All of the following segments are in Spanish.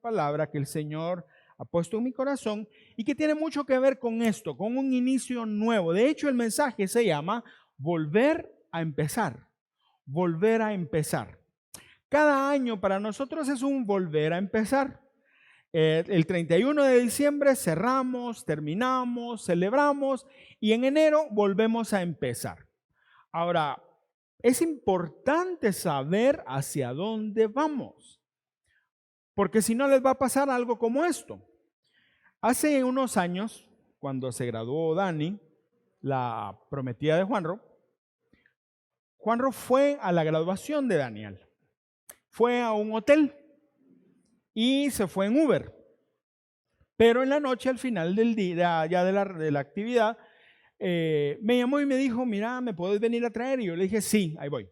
palabra que el Señor ha puesto en mi corazón y que tiene mucho que ver con esto, con un inicio nuevo. De hecho, el mensaje se llama Volver a empezar. Volver a empezar. Cada año para nosotros es un volver a empezar. El 31 de diciembre cerramos, terminamos, celebramos y en enero volvemos a empezar. Ahora, es importante saber hacia dónde vamos, porque si no les va a pasar algo como esto. Hace unos años, cuando se graduó Dani, la prometida de Juanro fue a la graduación de Daniel. Fue a un hotel y se fue en Uber. Pero en la noche, al final del día, ya de la actividad, me llamó y me dijo, mira, ¿me puedes venir a traer? Y yo le dije, sí, ahí voy.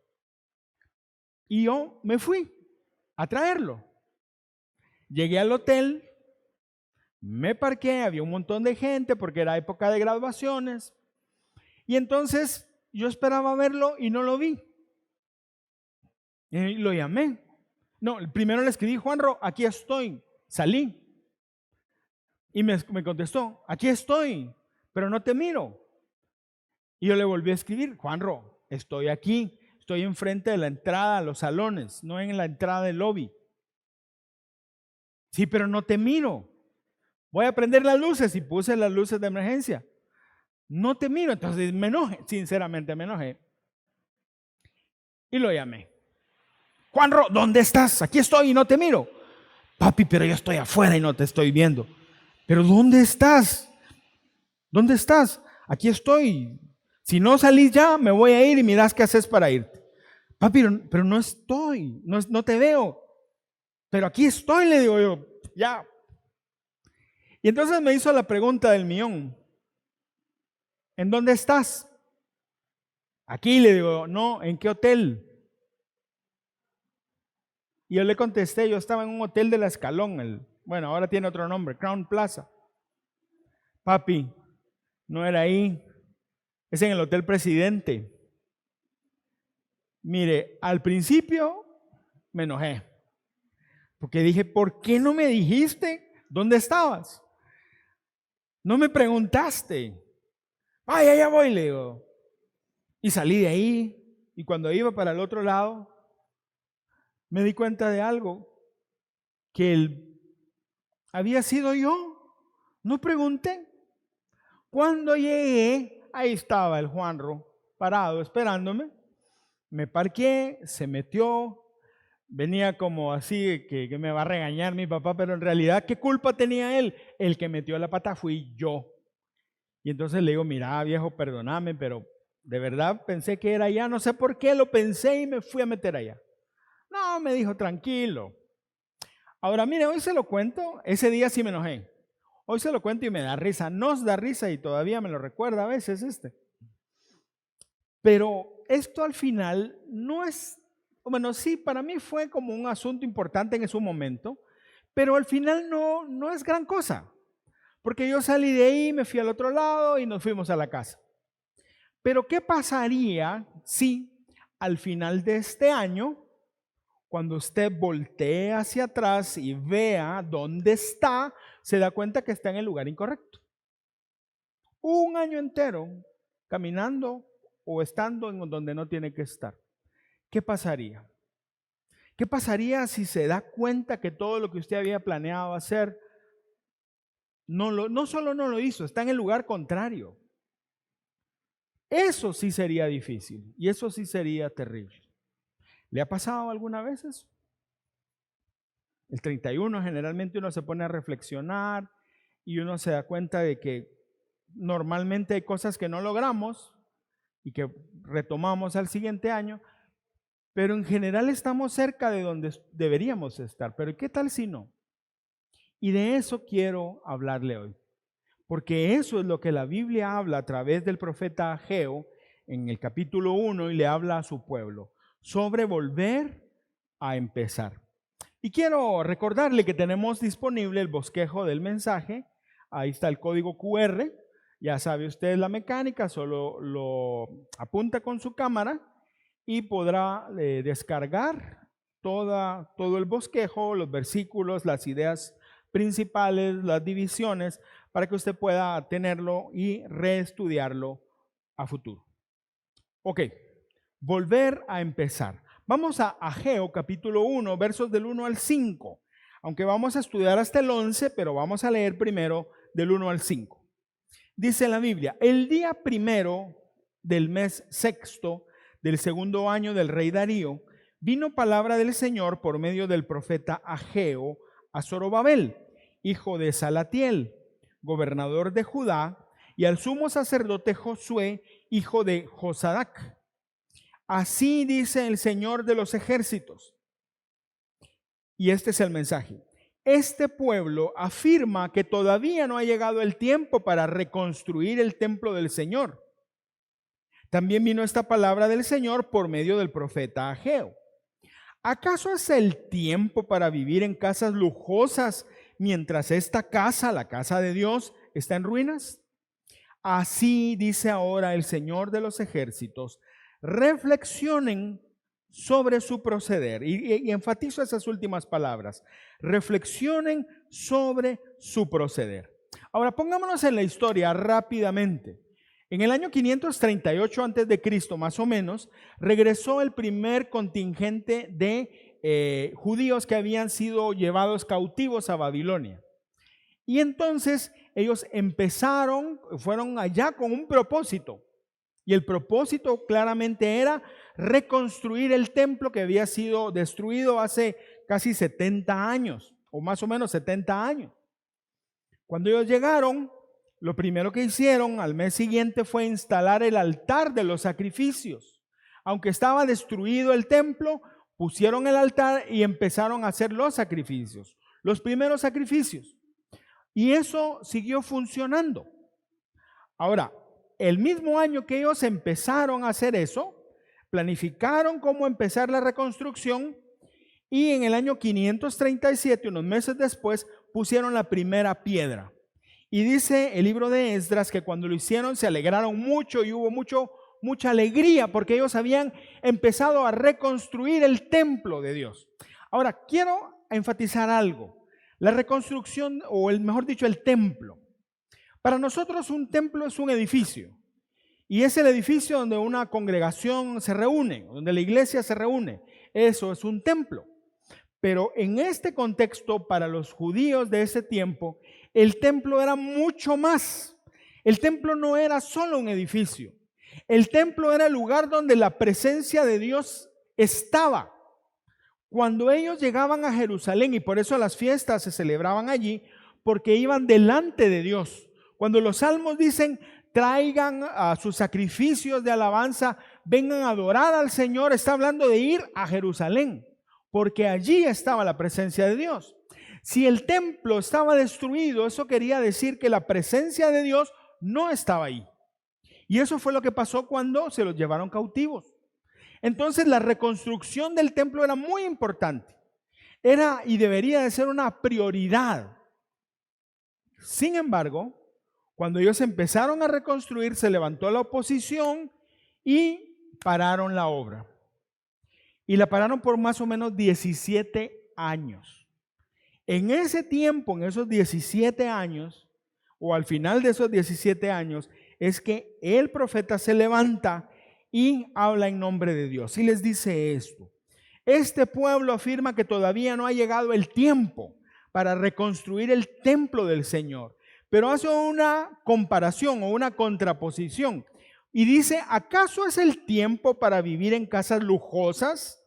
Y yo me fui a traerlo. Llegué al hotel, me parqué, había un montón de gente porque era época de graduaciones. Y entonces yo esperaba verlo y no lo vi. Y lo llamé. No, primero le escribí, Juanro, aquí estoy. Salí. Y me contestó, aquí estoy, pero no te miro. Y yo le volví a escribir, Juanro, estoy aquí. Estoy enfrente de la entrada a los salones, no en la entrada del lobby. Sí, pero no te miro. Voy a prender las luces y puse las luces de emergencia. No te miro, entonces me enojé, sinceramente me enojé. Y lo llamé. Juanro, ¿dónde estás? Aquí estoy y no te miro. Papi, pero yo estoy afuera y no te estoy viendo. ¿Pero dónde estás? ¿Dónde estás? Aquí estoy. Si no salís ya, me voy a ir y mirás qué haces para irte. Papi, pero no estoy, no te veo. Pero aquí estoy, le digo yo, ya. Y entonces me hizo la pregunta del millón. ¿En dónde estás? Aquí, le digo, no, ¿en qué hotel? Y yo le contesté, yo estaba en un hotel de La Escalón, bueno, ahora tiene otro nombre, Crown Plaza. Papi, no era ahí, es en el Hotel Presidente. Mire, al principio me enojé, porque dije, ¿por qué no me dijiste dónde estabas? No me preguntaste. Ay, allá voy, le digo. Y salí de ahí, y cuando iba para el otro lado, me di cuenta de algo, que él había sido yo. No pregunté. Cuando llegué, ahí estaba el Juanro parado esperándome. Me parqué, se metió, venía como así que me va a regañar mi papá, pero en realidad, ¿qué culpa tenía él? El que metió la pata fui yo. Y entonces le digo, mira, viejo, perdóname, pero de verdad pensé que era allá, no sé por qué lo pensé y me fui a meter allá. No, me dijo, tranquilo. Ahora, mire, hoy se lo cuento, ese día sí me enojé. Hoy se lo cuento y me da risa, nos da risa y todavía me lo recuerda a veces Pero esto al final no es, bueno, sí, para mí fue como un asunto importante en ese momento, pero al final no es gran cosa, porque yo salí de ahí, me fui al otro lado y nos fuimos a la casa. Pero ¿qué pasaría si al final de este año, cuando usted voltee hacia atrás y vea dónde está, se da cuenta que está en el lugar incorrecto? Un año entero caminando o estando en donde no tiene que estar. ¿Qué pasaría? ¿Qué pasaría si se da cuenta que todo lo que usted había planeado hacer no solo no lo hizo, está en el lugar contrario? Eso sí sería difícil y eso sí sería terrible. ¿Le ha pasado alguna vez eso? El 31 generalmente uno se pone a reflexionar y uno se da cuenta de que normalmente hay cosas que no logramos y que retomamos al siguiente año, pero en general estamos cerca de donde deberíamos estar. Pero ¿qué tal si no? Y de eso quiero hablarle hoy, porque eso es lo que la Biblia habla a través del profeta Ageo en el capítulo 1 y le habla a su pueblo sobre volver a empezar. Y quiero recordarle que tenemos disponible el bosquejo del mensaje. Ahí está el código QR. Ya sabe usted la mecánica, solo lo apunta con su cámara y podrá descargar todo el bosquejo, los versículos, las ideas principales, las divisiones, para que usted pueda tenerlo y reestudiarlo a futuro. Ok, volver a empezar. Vamos a Ageo capítulo 1, versos del 1 al 5. Aunque vamos a estudiar hasta el 11, pero vamos a leer primero del 1 al 5. Dice la Biblia: el día primero del mes sexto del segundo año del rey Darío, vino palabra del Señor por medio del profeta Ageo a Zorobabel, hijo de Salatiel, gobernador de Judá, y al sumo sacerdote Josué, hijo de Josadac. Así dice el Señor de los ejércitos. Y este es el mensaje. Este pueblo afirma que todavía no ha llegado el tiempo para reconstruir el templo del Señor. También vino esta palabra del Señor por medio del profeta Ageo. ¿Acaso es el tiempo para vivir en casas lujosas mientras esta casa, la casa de Dios, está en ruinas? Así dice ahora el Señor de los ejércitos: reflexionen sobre su proceder. Y enfatizo esas últimas palabras. Reflexionen sobre su proceder. Ahora pongámonos en la historia rápidamente. En el año 538 a.C., más o menos, regresó el primer contingente de judíos que habían sido llevados cautivos a Babilonia. Y entonces ellos fueron allá con un propósito. Y el propósito claramente era reconstruir el templo que había sido destruido hace casi 70 años, o más o menos 70 años. Cuando ellos llegaron, lo primero que hicieron al mes siguiente fue instalar el altar de los sacrificios. Aunque estaba destruido el templo, pusieron el altar y empezaron a hacer los sacrificios, los primeros sacrificios. Y eso siguió funcionando. Ahora, el mismo año que ellos empezaron a hacer eso, planificaron cómo empezar la reconstrucción, y en el año 537, unos meses después, pusieron la primera piedra. Y dice el libro de Esdras que cuando lo hicieron se alegraron mucho y hubo mucha alegría porque ellos habían empezado a reconstruir el templo de Dios. Ahora, quiero enfatizar algo. La reconstrucción, o mejor dicho, el templo. Para nosotros un templo es un edificio. Y es el edificio donde una congregación se reúne, donde la iglesia se reúne. Eso es un templo. Pero en este contexto, para los judíos de ese tiempo, el templo era mucho más. El templo no era solo un edificio. El templo era el lugar donde la presencia de Dios estaba. Cuando ellos llegaban a Jerusalén, y por eso las fiestas se celebraban allí, porque iban delante de Dios. Cuando los salmos dicen: traigan a sus sacrificios de alabanza, vengan a adorar al Señor, está hablando de ir a Jerusalén, porque allí estaba la presencia de Dios. Si el templo estaba destruido, eso quería decir que la presencia de Dios no estaba ahí. Y eso fue lo que pasó cuando se los llevaron cautivos. Entonces la reconstrucción del templo era muy importante. Era y debería de ser una prioridad. Sin embargo, cuando ellos empezaron a reconstruir, se levantó la oposición y pararon la obra. Y la pararon por más o menos 17 años. En ese tiempo, en esos 17 años, o al final de esos 17 años, es que el profeta se levanta y habla en nombre de Dios. Y les dice esto: este pueblo afirma que todavía no ha llegado el tiempo para reconstruir el templo del Señor. Pero hace una comparación o una contraposición. Y dice: ¿acaso es el tiempo para vivir en casas lujosas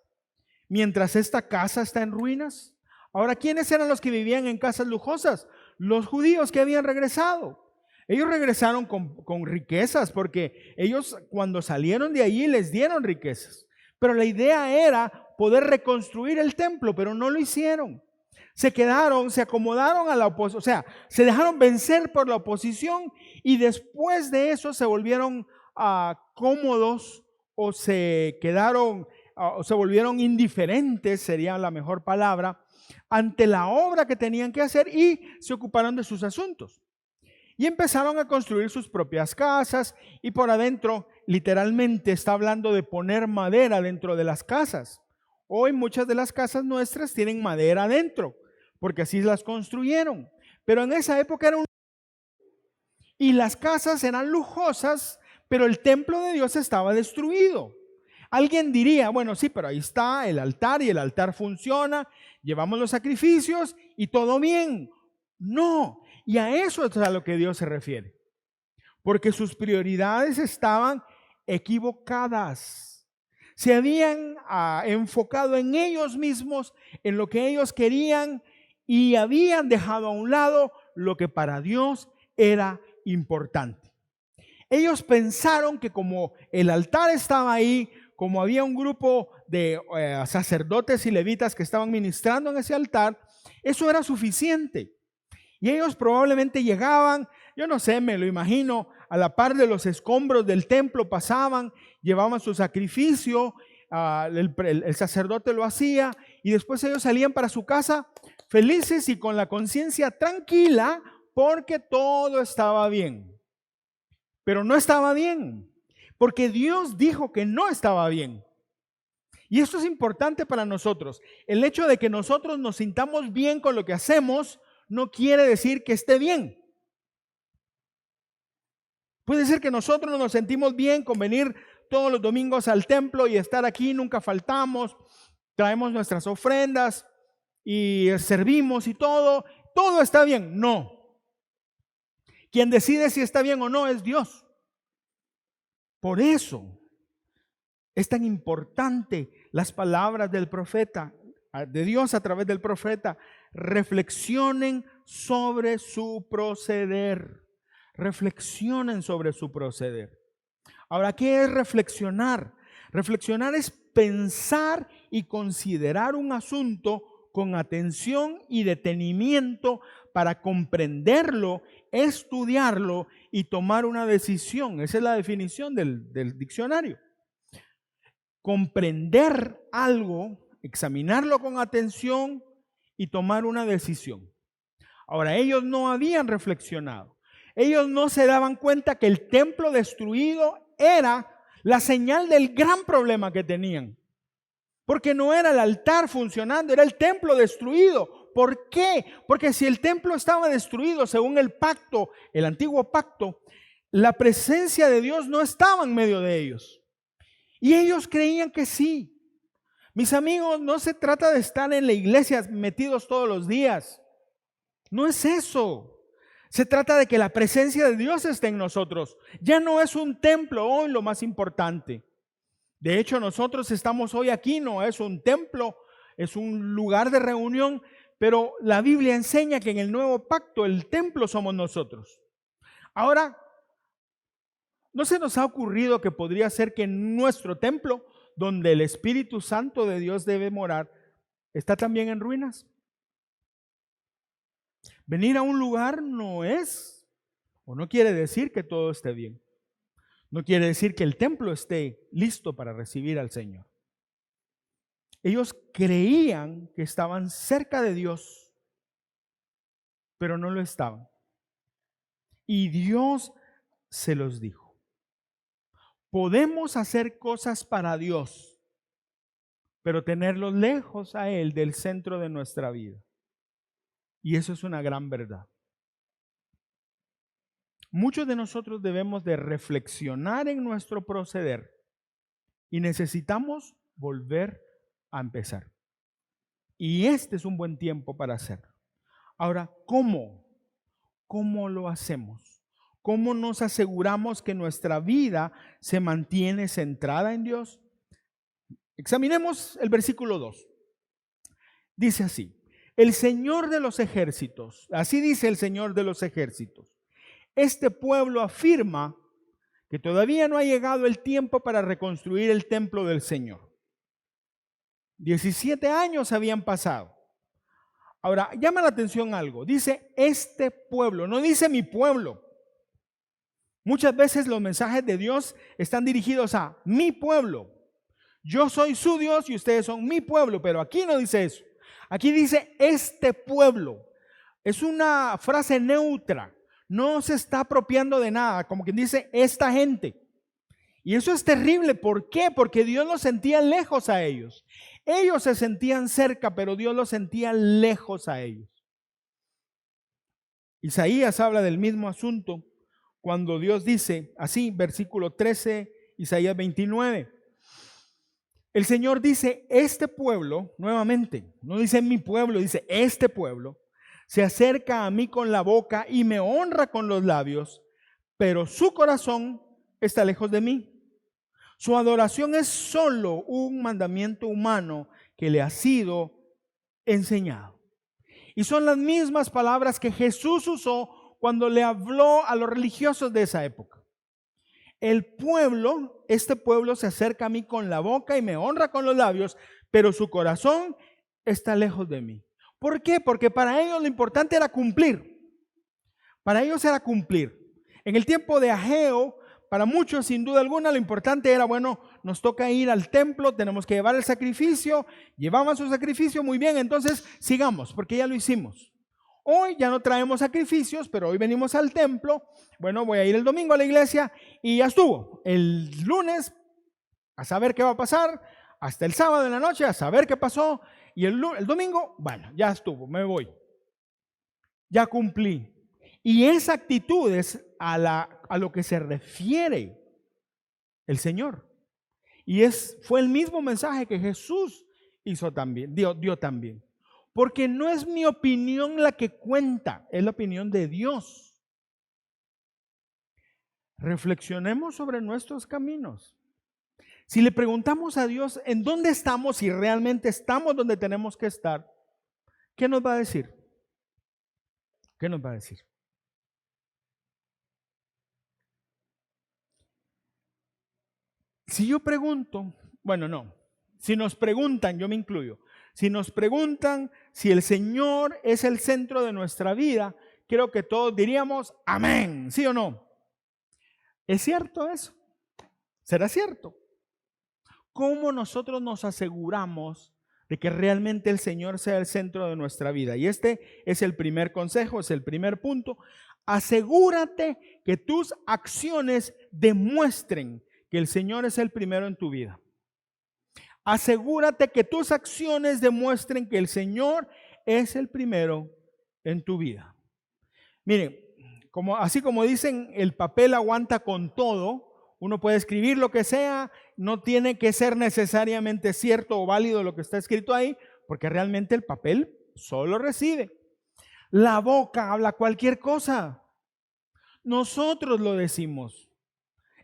mientras esta casa está en ruinas? Ahora, ¿quiénes eran los que vivían en casas lujosas? Los judíos que habían regresado. Ellos regresaron con riquezas, porque ellos cuando salieron de allí les dieron riquezas. Pero la idea era poder reconstruir el templo, pero no lo hicieron. Se quedaron, se acomodaron a la oposición, o sea, se dejaron vencer por la oposición, y después de eso se volvieron cómodos, o se quedaron, o se volvieron indiferentes, sería la mejor palabra, ante la obra que tenían que hacer, y se ocuparon de sus asuntos. Y empezaron a construir sus propias casas, y por adentro literalmente está hablando de poner madera dentro de las casas. Hoy muchas de las casas nuestras tienen madera adentro, porque así las construyeron. Pero en esa época y las casas eran lujosas, pero el templo de Dios estaba destruido. Alguien diría, bueno, sí, pero ahí está el altar y el altar funciona, llevamos los sacrificios y todo bien. No, y a eso es a lo que Dios se refiere. Porque sus prioridades estaban equivocadas. Se habían enfocado en ellos mismos, en lo que ellos querían, y habían dejado a un lado lo que para Dios era importante. Ellos pensaron que como el altar estaba ahí, como había un grupo de sacerdotes y levitas que estaban ministrando en ese altar, eso era suficiente. Y ellos probablemente llegaban, yo no sé, me lo imagino, a la par de los escombros del templo pasaban, llevaban su sacrificio, el sacerdote lo hacía y después ellos salían para su casa felices y con la conciencia tranquila porque todo estaba bien. Pero no estaba bien, porque Dios dijo que no estaba bien. Y esto es importante para nosotros. El hecho de que nosotros nos sintamos bien con lo que hacemos no quiere decir que esté bien. Puede ser que nosotros no nos sentimos bien con venir todos los domingos al templo y estar aquí, nunca faltamos, traemos nuestras ofrendas y servimos y todo está bien. No. Quien decide si está bien o no es Dios. Por eso es tan importante las palabras del profeta, de Dios a través del profeta. Reflexionen sobre su proceder. Reflexionen sobre su proceder. Ahora, ¿qué es reflexionar? Reflexionar es pensar y considerar un asunto con atención y detenimiento para comprenderlo, estudiarlo y tomar una decisión. Esa es la definición del diccionario. Comprender algo, examinarlo con atención y tomar una decisión. Ahora, ellos no habían reflexionado. Ellos no se daban cuenta que el templo destruido era la señal del gran problema que tenían. Porque no era el altar funcionando, era el templo destruido. ¿Por qué? Porque si el templo estaba destruido según el pacto, el antiguo pacto, la presencia de Dios no estaba en medio de ellos. Y ellos creían que sí. Mis amigos, no se trata de estar en la iglesia metidos todos los días. No es eso. Se trata de que la presencia de Dios esté en nosotros. Ya no es un templo hoy lo más importante. De hecho, nosotros estamos hoy aquí, no es un templo, es un lugar de reunión, pero la Biblia enseña que en el nuevo pacto el templo somos nosotros. Ahora, ¿no se nos ha ocurrido que podría ser que nuestro templo, donde el Espíritu Santo de Dios debe morar, está también en ruinas? Venir a un lugar no es, o no quiere decir que todo esté bien. No quiere decir que el templo esté listo para recibir al Señor. Ellos creían que estaban cerca de Dios, pero no lo estaban. Y Dios se los dijo. Podemos hacer cosas para Dios, pero tenerlos lejos a Él del centro de nuestra vida. Y eso es una gran verdad. Muchos de nosotros debemos de reflexionar en nuestro proceder y necesitamos volver a empezar. Y este es un buen tiempo para hacerlo. Ahora, ¿cómo? ¿Cómo lo hacemos? ¿Cómo nos aseguramos que nuestra vida se mantiene centrada en Dios? Examinemos el versículo 2. Dice así: el Señor de los ejércitos, así dice el Señor de los ejércitos, este pueblo afirma que todavía no ha llegado el tiempo para reconstruir el templo del Señor. 17 años habían pasado. Ahora, llama la atención algo. Dice este pueblo, no dice mi pueblo. Muchas veces los mensajes de Dios están dirigidos a mi pueblo. Yo soy su Dios y ustedes son mi pueblo, pero aquí no dice eso. Aquí dice este pueblo. Es una frase neutra. No se está apropiando de nada, como quien dice esta gente. Y eso es terrible. ¿Por qué? Porque Dios los sentía lejos a ellos. Ellos se sentían cerca, pero Dios los sentía lejos a ellos. Isaías habla del mismo asunto cuando Dios dice así, versículo 13, Isaías 29. El Señor dice, este pueblo, nuevamente, no dice mi pueblo, dice este pueblo, se acerca a mí con la boca y me honra con los labios, pero su corazón está lejos de mí. Su adoración es solo un mandamiento humano que le ha sido enseñado. Y son las mismas palabras que Jesús usó cuando le habló a los religiosos de esa época. El pueblo, este pueblo se acerca a mí con la boca y me honra con los labios, pero su corazón está lejos de mí. ¿Por qué? Porque para ellos lo importante era cumplir. Para ellos era cumplir. En el tiempo de Ageo, para muchos sin duda alguna lo importante era, bueno, nos toca ir al templo, tenemos que llevar el sacrificio, llevaban su sacrificio, muy bien, entonces sigamos, porque ya lo hicimos. Hoy ya no traemos sacrificios, pero hoy venimos al templo. Bueno, voy a ir el domingo a la iglesia y ya estuvo. El lunes a saber qué va a pasar, hasta el sábado en la noche a saber qué pasó, y el domingo, bueno, ya estuvo, me voy. Ya cumplí. Y esa actitud es a lo que se refiere el Señor. Y fue el mismo mensaje que Jesús hizo también, dio también. Porque no es mi opinión la que cuenta, es la opinión de Dios. Reflexionemos sobre nuestros caminos. Si le preguntamos a Dios en dónde estamos, si realmente estamos donde tenemos que estar, ¿qué nos va a decir? ¿Qué nos va a decir? Si yo pregunto, bueno, no, si nos preguntan, yo me incluyo, si nos preguntan si el Señor es el centro de nuestra vida, creo que todos diríamos amén, ¿sí o no? ¿Es cierto eso? ¿Será cierto? ¿Cómo nosotros nos aseguramos de que realmente el Señor sea el centro de nuestra vida? Y este es el primer consejo, es el primer punto. Asegúrate que tus acciones demuestren que el Señor es el primero en tu vida. Asegúrate que tus acciones demuestren que el Señor es el primero en tu vida. Miren, así como dicen, el papel aguanta con todo. Uno puede escribir lo que sea, no tiene que ser necesariamente cierto o válido lo que está escrito ahí, porque realmente el papel solo recibe. La boca habla cualquier cosa. Nosotros lo decimos.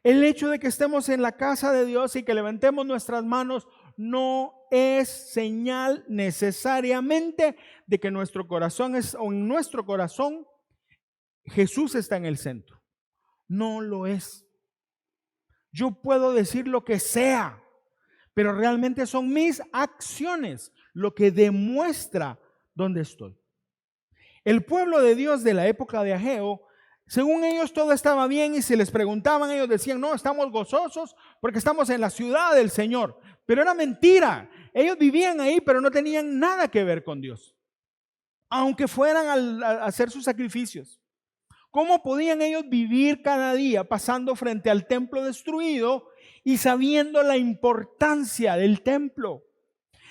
El hecho de que estemos en la casa de Dios y que levantemos nuestras manos no es señal necesariamente de que nuestro corazón o en nuestro corazón Jesús está en el centro. No lo es. Yo puedo decir lo que sea, pero realmente son mis acciones lo que demuestra dónde estoy. El pueblo de Dios de la época de Ageo, según ellos todo estaba bien, y si les preguntaban, ellos decían, no, estamos gozosos porque estamos en la ciudad del Señor. Pero era mentira. Ellos vivían ahí, pero no tenían nada que ver con Dios, aunque fueran a hacer sus sacrificios. ¿Cómo podían ellos vivir cada día pasando frente al templo destruido y sabiendo la importancia del templo?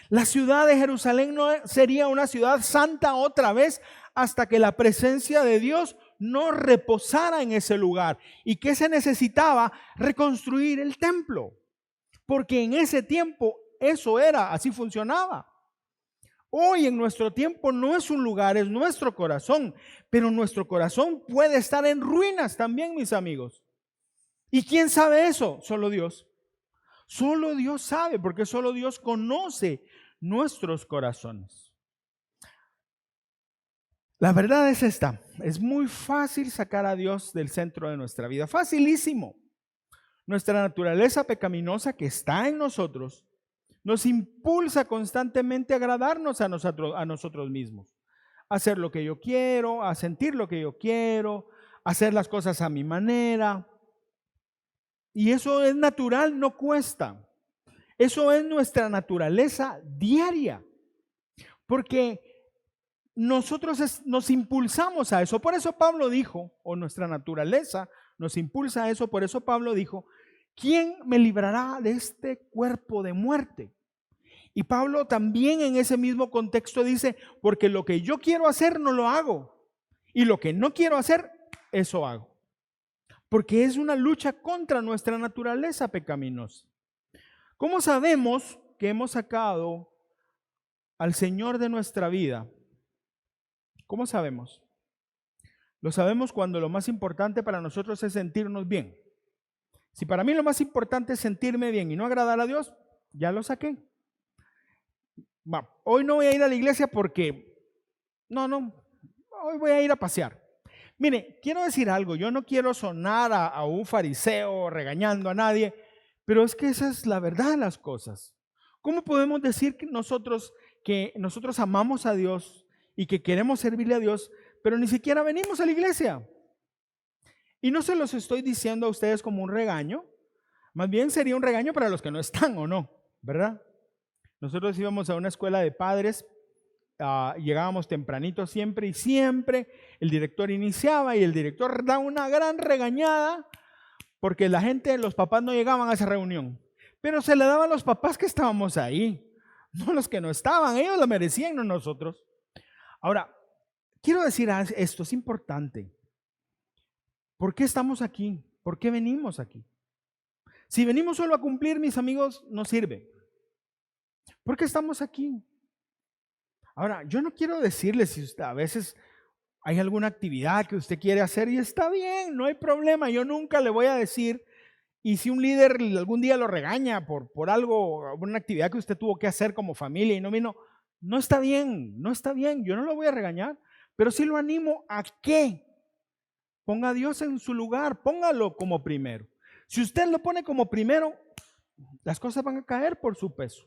La ciudad de Jerusalén no sería una ciudad santa otra vez hasta que la presencia de Dios no reposara en ese lugar. ¿Y qué se necesitaba? Reconstruir el templo. Porque en ese tiempo eso era, así funcionaba. Hoy en nuestro tiempo no es un lugar, es nuestro corazón. Pero nuestro corazón puede estar en ruinas también, mis amigos. ¿Y quién sabe eso? Solo Dios. Solo Dios sabe, porque solo Dios conoce nuestros corazones. La verdad es esta, es muy fácil sacar a Dios del centro de nuestra vida, facilísimo. Nuestra naturaleza pecaminosa que está en nosotros nos impulsa constantemente a agradarnos a nosotros mismos, a hacer lo que yo quiero, a sentir lo que yo quiero, a hacer las cosas a mi manera. Y eso es natural, no cuesta. Eso es nuestra naturaleza diaria, porque nosotros nos impulsamos a eso. Por eso Pablo dijo, o nuestra naturaleza nos impulsa a eso, por eso Pablo dijo, ¿quién me librará de este cuerpo de muerte? Y Pablo también en ese mismo contexto dice, porque lo que yo quiero hacer no lo hago, y lo que no quiero hacer, eso hago. Porque es una lucha contra nuestra naturaleza pecaminosa. ¿Cómo sabemos que hemos sacado al Señor de nuestra vida? ¿Cómo sabemos? Lo sabemos cuando lo más importante para nosotros es sentirnos bien. Si para mí lo más importante es sentirme bien y no agradar a Dios, ya lo saqué. Hoy no voy a ir a la iglesia porque, hoy voy a ir a pasear. Mire, quiero decir algo, yo no quiero sonar a un fariseo regañando a nadie, pero es que esa es la verdad de las cosas. ¿Cómo podemos decir que nosotros amamos a Dios y que queremos servirle a Dios, pero ni siquiera venimos a la iglesia? Y no se los estoy diciendo a ustedes como un regaño, más bien sería un regaño para los que no están o no, ¿verdad? Nosotros íbamos a una escuela de padres, llegábamos tempranito siempre y siempre el director iniciaba y el director da una gran regañada porque los papás no llegaban a esa reunión, pero se le daba a los papás que estábamos ahí, no los que no estaban, ellos lo merecían, no nosotros. Ahora, quiero decir esto, es importante. ¿Por qué estamos aquí? ¿Por qué venimos aquí? Si venimos solo a cumplir, mis amigos, no sirve. ¿Por qué estamos aquí? Ahora, yo no quiero decirle si usted, a veces hay alguna actividad que usted quiere hacer y está bien, no hay problema. Yo nunca le voy a decir, y si un líder algún día lo regaña por algo, una actividad que usted tuvo que hacer como familia y no vino, no está bien, yo no lo voy a regañar, pero sí lo animo a que ponga a Dios en su lugar, póngalo como primero. Si usted lo pone como primero, las cosas van a caer por su peso.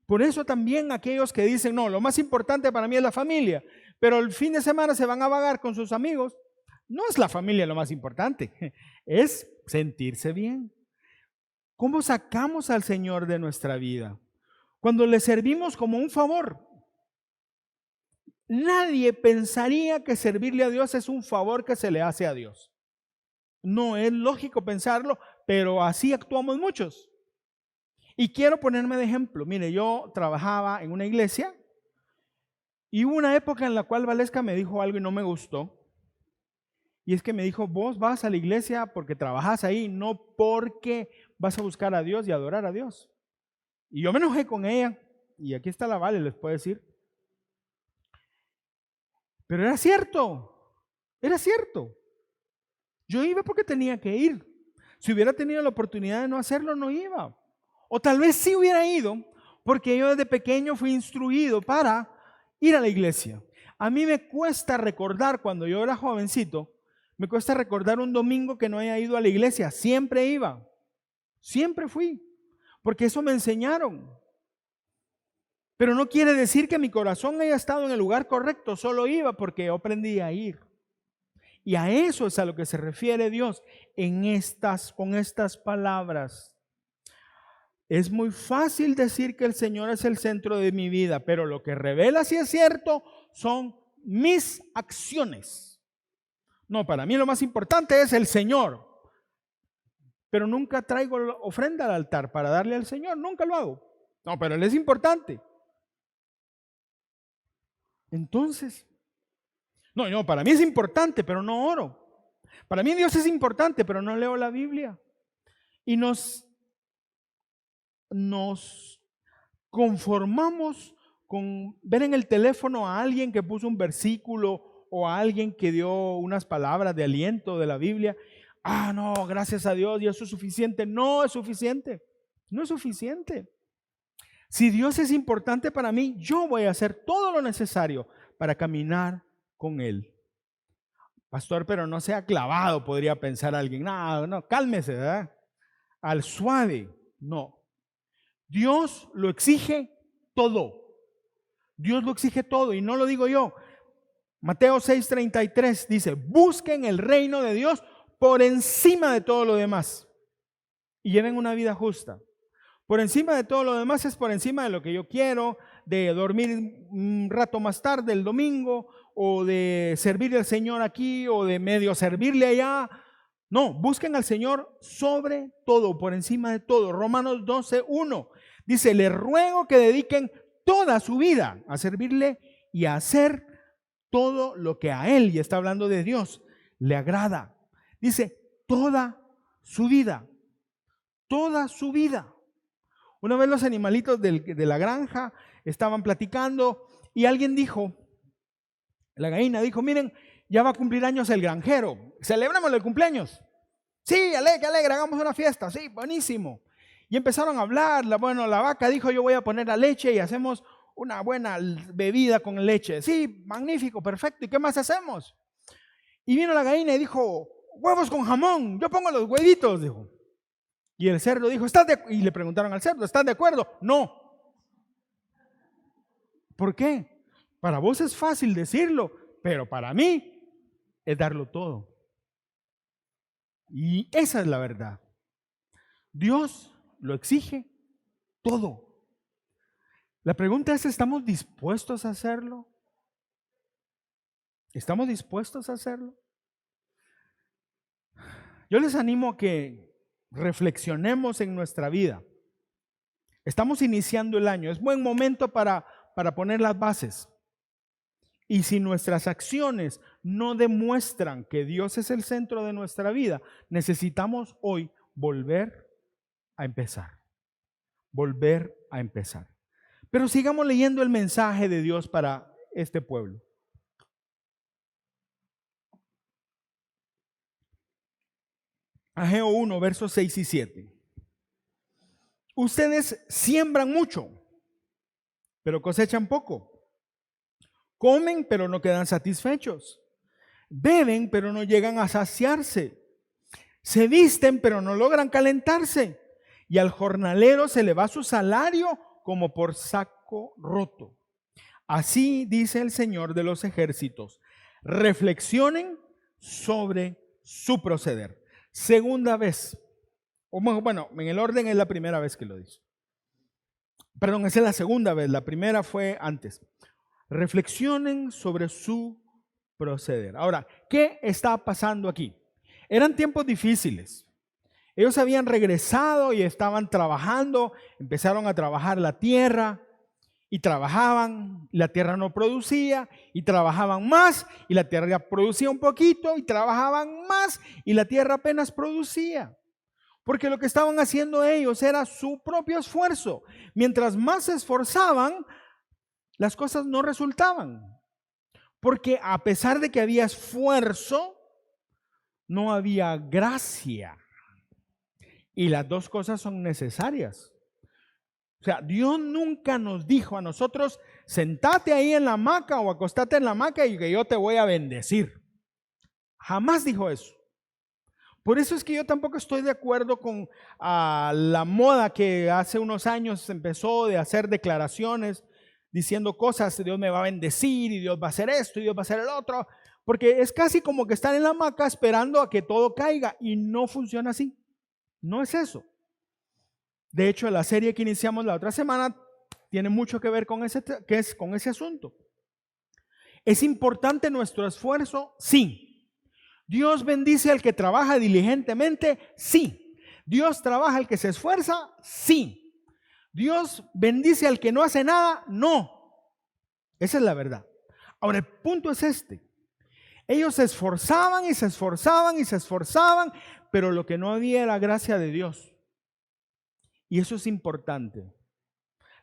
Por eso también aquellos que dicen, no, lo más importante para mí es la familia, pero el fin de semana se van a vagar con sus amigos, no es la familia lo más importante, es sentirse bien. ¿Cómo sacamos al Señor de nuestra vida? Cuando le servimos como un favor. Nadie pensaría que servirle a Dios es un favor que se le hace a Dios. No es lógico pensarlo, pero así actuamos muchos. Y quiero ponerme de ejemplo. Mire, yo trabajaba en una iglesia y hubo una época en la cual Valesca me dijo algo y no me gustó. Y es que me dijo, vos vas a la iglesia porque trabajas ahí, no porque vas a buscar a Dios y adorar a Dios. Y yo me enojé con ella. Y aquí está la Vale, les puedo decir. Pero era cierto. Yo iba porque tenía que ir. Si hubiera tenido la oportunidad de no hacerlo, no iba. O tal vez sí hubiera ido, porque yo desde pequeño fui instruido para ir a la iglesia. A mí me cuesta recordar, cuando yo era jovencito, me cuesta recordar un domingo que no haya ido a la iglesia. Siempre iba, siempre fui, porque eso me enseñaron. Pero no quiere decir que mi corazón haya estado en el lugar correcto, solo iba porque yo aprendí a ir. Y a eso es a lo que se refiere Dios con estas palabras. Es muy fácil decir que el Señor es el centro de mi vida, pero lo que revela si es cierto son mis acciones. No, para mí lo más importante es el Señor. Pero nunca traigo ofrenda al altar para darle al Señor, nunca lo hago. No, pero Él es importante. Entonces, no, para mí es importante, pero no oro. Para mí Dios es importante, pero no leo la Biblia. Y nos conformamos con ver en el teléfono a alguien que puso un versículo o a alguien que dio unas palabras de aliento de la Biblia. No, gracias a Dios, y eso es suficiente. No es suficiente, no es suficiente. Si Dios es importante para mí, yo voy a hacer todo lo necesario para caminar con Él. Pastor, pero no sea clavado, podría pensar alguien. No, cálmese, ¿verdad? Al suave, no. Dios lo exige todo. Dios lo exige todo y no lo digo yo. Mateo 6:33 dice, busquen el reino de Dios por encima de todo lo demás y lleven una vida justa. Por encima de todo lo demás es por encima de lo que yo quiero, de dormir un rato más tarde el domingo o de servirle al Señor aquí o de medio servirle allá. No, busquen al Señor sobre todo, por encima de todo. Romanos 12:1 Dice, les ruego que dediquen toda su vida a servirle y a hacer todo lo que a Él, y está hablando de Dios, le agrada. Dice, toda su vida, toda su vida. Una vez los animalitos de la granja estaban platicando y alguien dijo, la gallina dijo, miren, ya va a cumplir años el granjero, celebrémosle el cumpleaños. Sí, alegre, hagamos una fiesta, sí, buenísimo. Y empezaron a hablar, la vaca dijo, yo voy a poner la leche y hacemos una buena bebida con leche. Sí, magnífico, perfecto, ¿y qué más hacemos? Y vino la gallina y dijo, huevos con jamón, yo pongo los huevitos, dijo. Y el cerdo dijo, y le preguntaron al cerdo, ¿estás de acuerdo? No. ¿Por qué? Para vos es fácil decirlo, pero para mí es darlo todo. Y esa es la verdad. Dios lo exige todo. La pregunta es, ¿estamos dispuestos a hacerlo? ¿Estamos dispuestos a hacerlo? Yo les animo a que reflexionemos en nuestra vida. Estamos iniciando el año, es buen momento para poner las bases. Y si nuestras acciones no demuestran que Dios es el centro de nuestra vida, necesitamos hoy volver a empezar. Volver a empezar. Pero sigamos leyendo el mensaje de Dios para este pueblo. Ageo 1, versos 6 y 7. Ustedes siembran mucho, pero cosechan poco. Comen, pero no quedan satisfechos. Beben, pero no llegan a saciarse. Se visten, pero no logran calentarse. Y al jornalero se le va su salario como por saco roto. Así dice el Señor de los ejércitos. Reflexionen sobre su proceder. Segunda vez. Bueno, en el orden es la primera vez que lo dice. Perdón, esa es la segunda vez. La primera fue antes. Reflexionen sobre su proceder. Ahora, ¿qué está pasando aquí? Eran tiempos difíciles. Ellos habían regresado y estaban trabajando, empezaron a trabajar la tierra y trabajaban, y la tierra no producía, y trabajaban más, y la tierra producía un poquito, y trabajaban más, y la tierra apenas producía. Porque lo que estaban haciendo ellos era su propio esfuerzo. Mientras más se esforzaban, las cosas no resultaban. Porque a pesar de que había esfuerzo, no había gracia. Y las dos cosas son necesarias. O sea, Dios nunca nos dijo a nosotros, sentate ahí en la hamaca o acostate en la hamaca y que yo te voy a bendecir. Jamás dijo eso. Por eso es que yo tampoco estoy de acuerdo con la moda que hace unos años empezó de hacer declaraciones diciendo cosas, Dios me va a bendecir y Dios va a hacer esto y Dios va a hacer el otro, porque es casi como que están en la hamaca esperando a que todo caiga y no funciona así. No es eso. De hecho, la serie que iniciamos la otra semana tiene mucho que ver con ese asunto. ¿Es importante nuestro esfuerzo? Sí. ¿Dios bendice al que trabaja diligentemente? Sí. ¿Dios trabaja al que se esfuerza? Sí. ¿Dios bendice al que no hace nada? No. Esa es la verdad. Ahora, el punto es este. Ellos se esforzaban y se esforzaban y se esforzaban, pero lo que no había era gracia de Dios. Y eso es importante.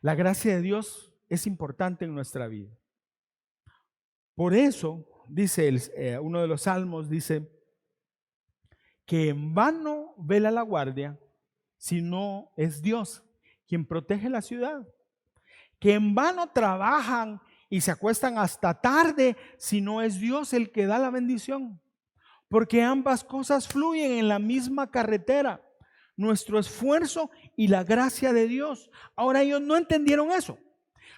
La gracia de Dios es importante en nuestra vida. Por eso, dice uno de los salmos, dice que en vano vela la guardia si no es Dios quien protege la ciudad. Que en vano trabajan y se acuestan hasta tarde si no es Dios el que da la bendición. Porque ambas cosas fluyen en la misma carretera. Nuestro esfuerzo y la gracia de Dios. Ahora ellos no entendieron eso.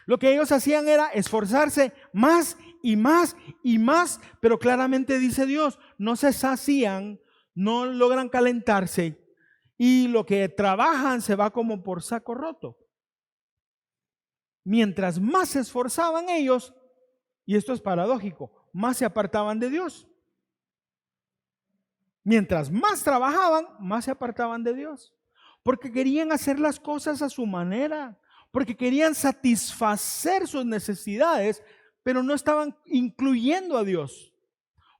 Lo que ellos hacían era esforzarse más y más y más, pero claramente dice Dios, no se sacían, no logran calentarse y lo que trabajan se va como por saco roto. Mientras más se esforzaban ellos, y esto es paradójico, más se apartaban de Dios. Mientras más trabajaban, más se apartaban de Dios. porque querían hacer las cosas a su manera, porque querían satisfacer sus necesidades, pero no estaban incluyendo a Dios,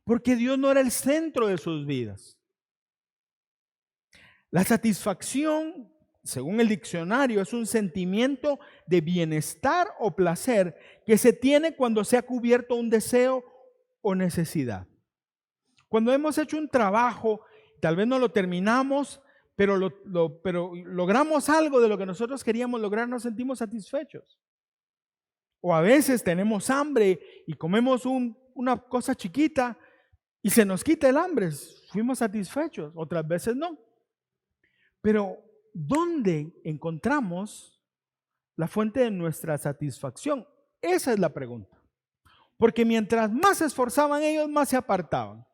porque Dios no era el centro de sus vidas. La satisfacción, según el diccionario, es un sentimiento de bienestar o placer que se tiene cuando se ha cubierto un deseo o necesidad. Cuando hemos hecho un trabajo, tal vez no lo terminamos, pero logramos algo de lo que nosotros queríamos lograr, nos sentimos satisfechos. O a veces tenemos hambre y comemos una cosa chiquita y se nos quita el hambre, fuimos satisfechos, otras veces no. Pero, ¿dónde encontramos la fuente de nuestra satisfacción? Esa es la pregunta. Porque mientras más se esforzaban ellos, más se apartaban.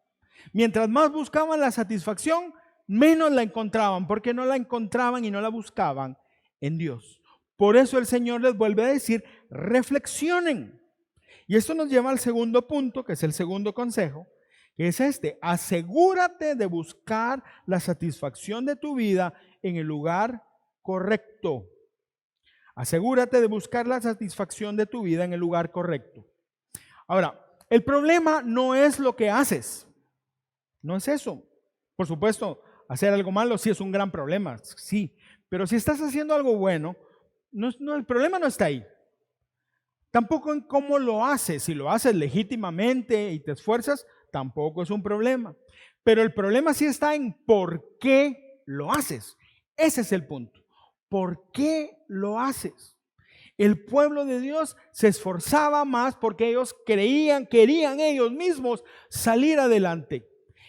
Mientras más buscaban la satisfacción, menos la encontraban, porque no la encontraban y no la buscaban en Dios. Por eso el Señor les vuelve a decir, reflexionen. Y esto nos lleva al segundo punto, que es el segundo consejo, que es este: asegúrate de buscar la satisfacción de tu vida en el lugar correcto. Asegúrate de buscar la satisfacción de tu vida en el lugar correcto. Ahora, el problema no es lo que haces, no es eso. Por supuesto, hacer algo malo sí es un gran problema, sí, pero si estás haciendo algo bueno, el problema no está ahí. Tampoco en cómo lo haces. Si lo haces legítimamente y te esfuerzas, tampoco es un problema. Pero el problema sí está en por qué lo haces. Ese es el punto. ¿Por qué lo haces? El pueblo de Dios se esforzaba más porque ellos querían ellos mismos salir adelante.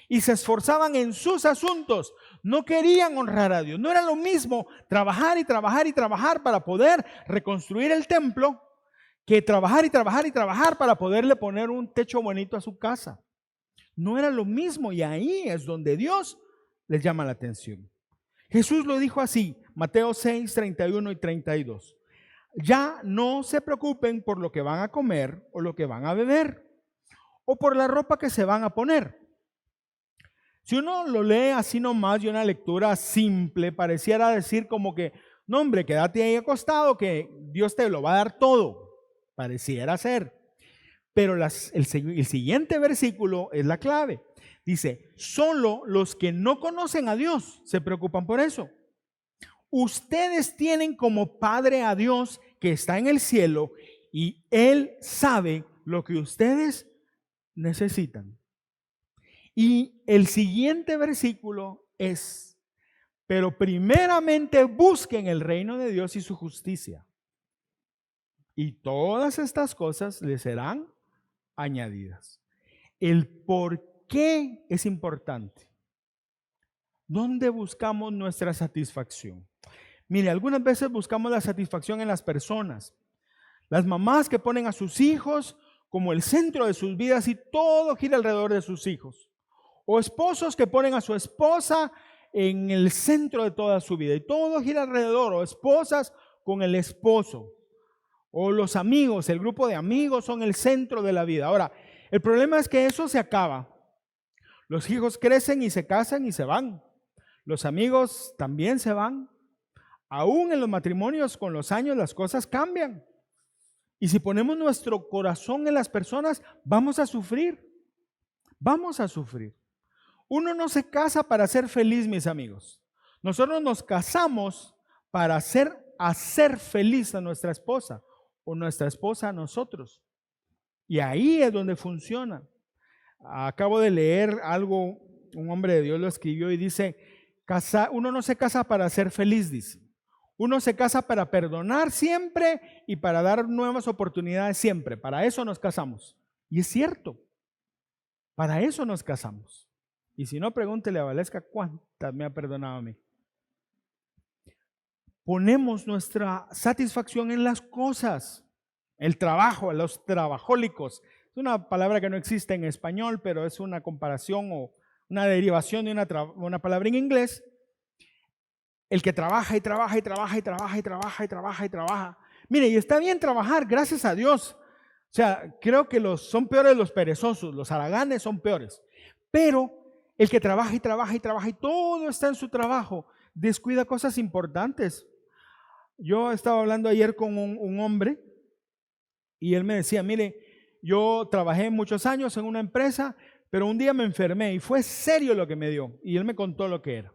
Y se esforzaban en sus asuntos. No querían honrar a Dios. No era lo mismo trabajar y trabajar y trabajar para poder reconstruir el templo que trabajar y trabajar y trabajar para poderle poner un techo bonito a su casa. No era lo mismo, y ahí es donde Dios les llama la atención. Jesús lo dijo así, Mateo 6, 31 y 32. Ya no se preocupen por lo que van a comer o lo que van a beber, o por la ropa que se van a poner. Si uno lo lee así nomás y una lectura simple, pareciera decir como que, no hombre, quédate ahí acostado que Dios te lo va a dar todo. Pareciera ser. Pero el siguiente versículo es la clave. Dice, solo los que no conocen a Dios se preocupan por eso. Ustedes tienen como Padre a Dios que está en el cielo y Él sabe lo que ustedes necesitan. Y el siguiente versículo es, pero primeramente busquen el reino de Dios y su justicia. Y todas estas cosas les serán añadidas. El por qué es importante. ¿Dónde buscamos nuestra satisfacción? Mire, algunas veces buscamos la satisfacción en las personas. Las mamás que ponen a sus hijos como el centro de sus vidas y todo gira alrededor de sus hijos. O esposos que ponen a su esposa en el centro de toda su vida y todo gira alrededor. O esposas con el esposo. O los amigos, el grupo de amigos son el centro de la vida. Ahora, el problema es que eso se acaba. Los hijos crecen y se casan y se van. Los amigos también se van. Aún en los matrimonios con los años las cosas cambian. Y si ponemos nuestro corazón en las personas, vamos a sufrir. Vamos a sufrir. Uno no se casa para ser feliz, mis amigos. Nosotros nos casamos para hacer feliz a nuestra esposa. O nuestra esposa a nosotros. Y ahí es donde funciona. Acabo de leer algo, un hombre de Dios lo escribió y dice, uno no se casa para ser feliz, dice. Uno se casa para perdonar siempre y para dar nuevas oportunidades siempre. Para eso nos casamos. Y es cierto, para eso nos casamos. Y si no, pregúntele a Valesca cuántas me ha perdonado a mí. Ponemos nuestra satisfacción en las cosas, el trabajo, los trabajólicos. Es una palabra que no existe en español, pero es una comparación o una derivación de una palabra en inglés. El que trabaja y trabaja y trabaja y trabaja y trabaja y trabaja y trabaja. Mire, y está bien trabajar, gracias a Dios. O sea, creo que son peores los perezosos, los haraganes son peores. Pero el que trabaja y trabaja y trabaja y todo está en su trabajo, descuida cosas importantes. Yo estaba hablando ayer con un hombre y él me decía, mire, yo trabajé muchos años en una empresa, pero un día me enfermé y fue serio lo que me dio. Y él me contó lo que era.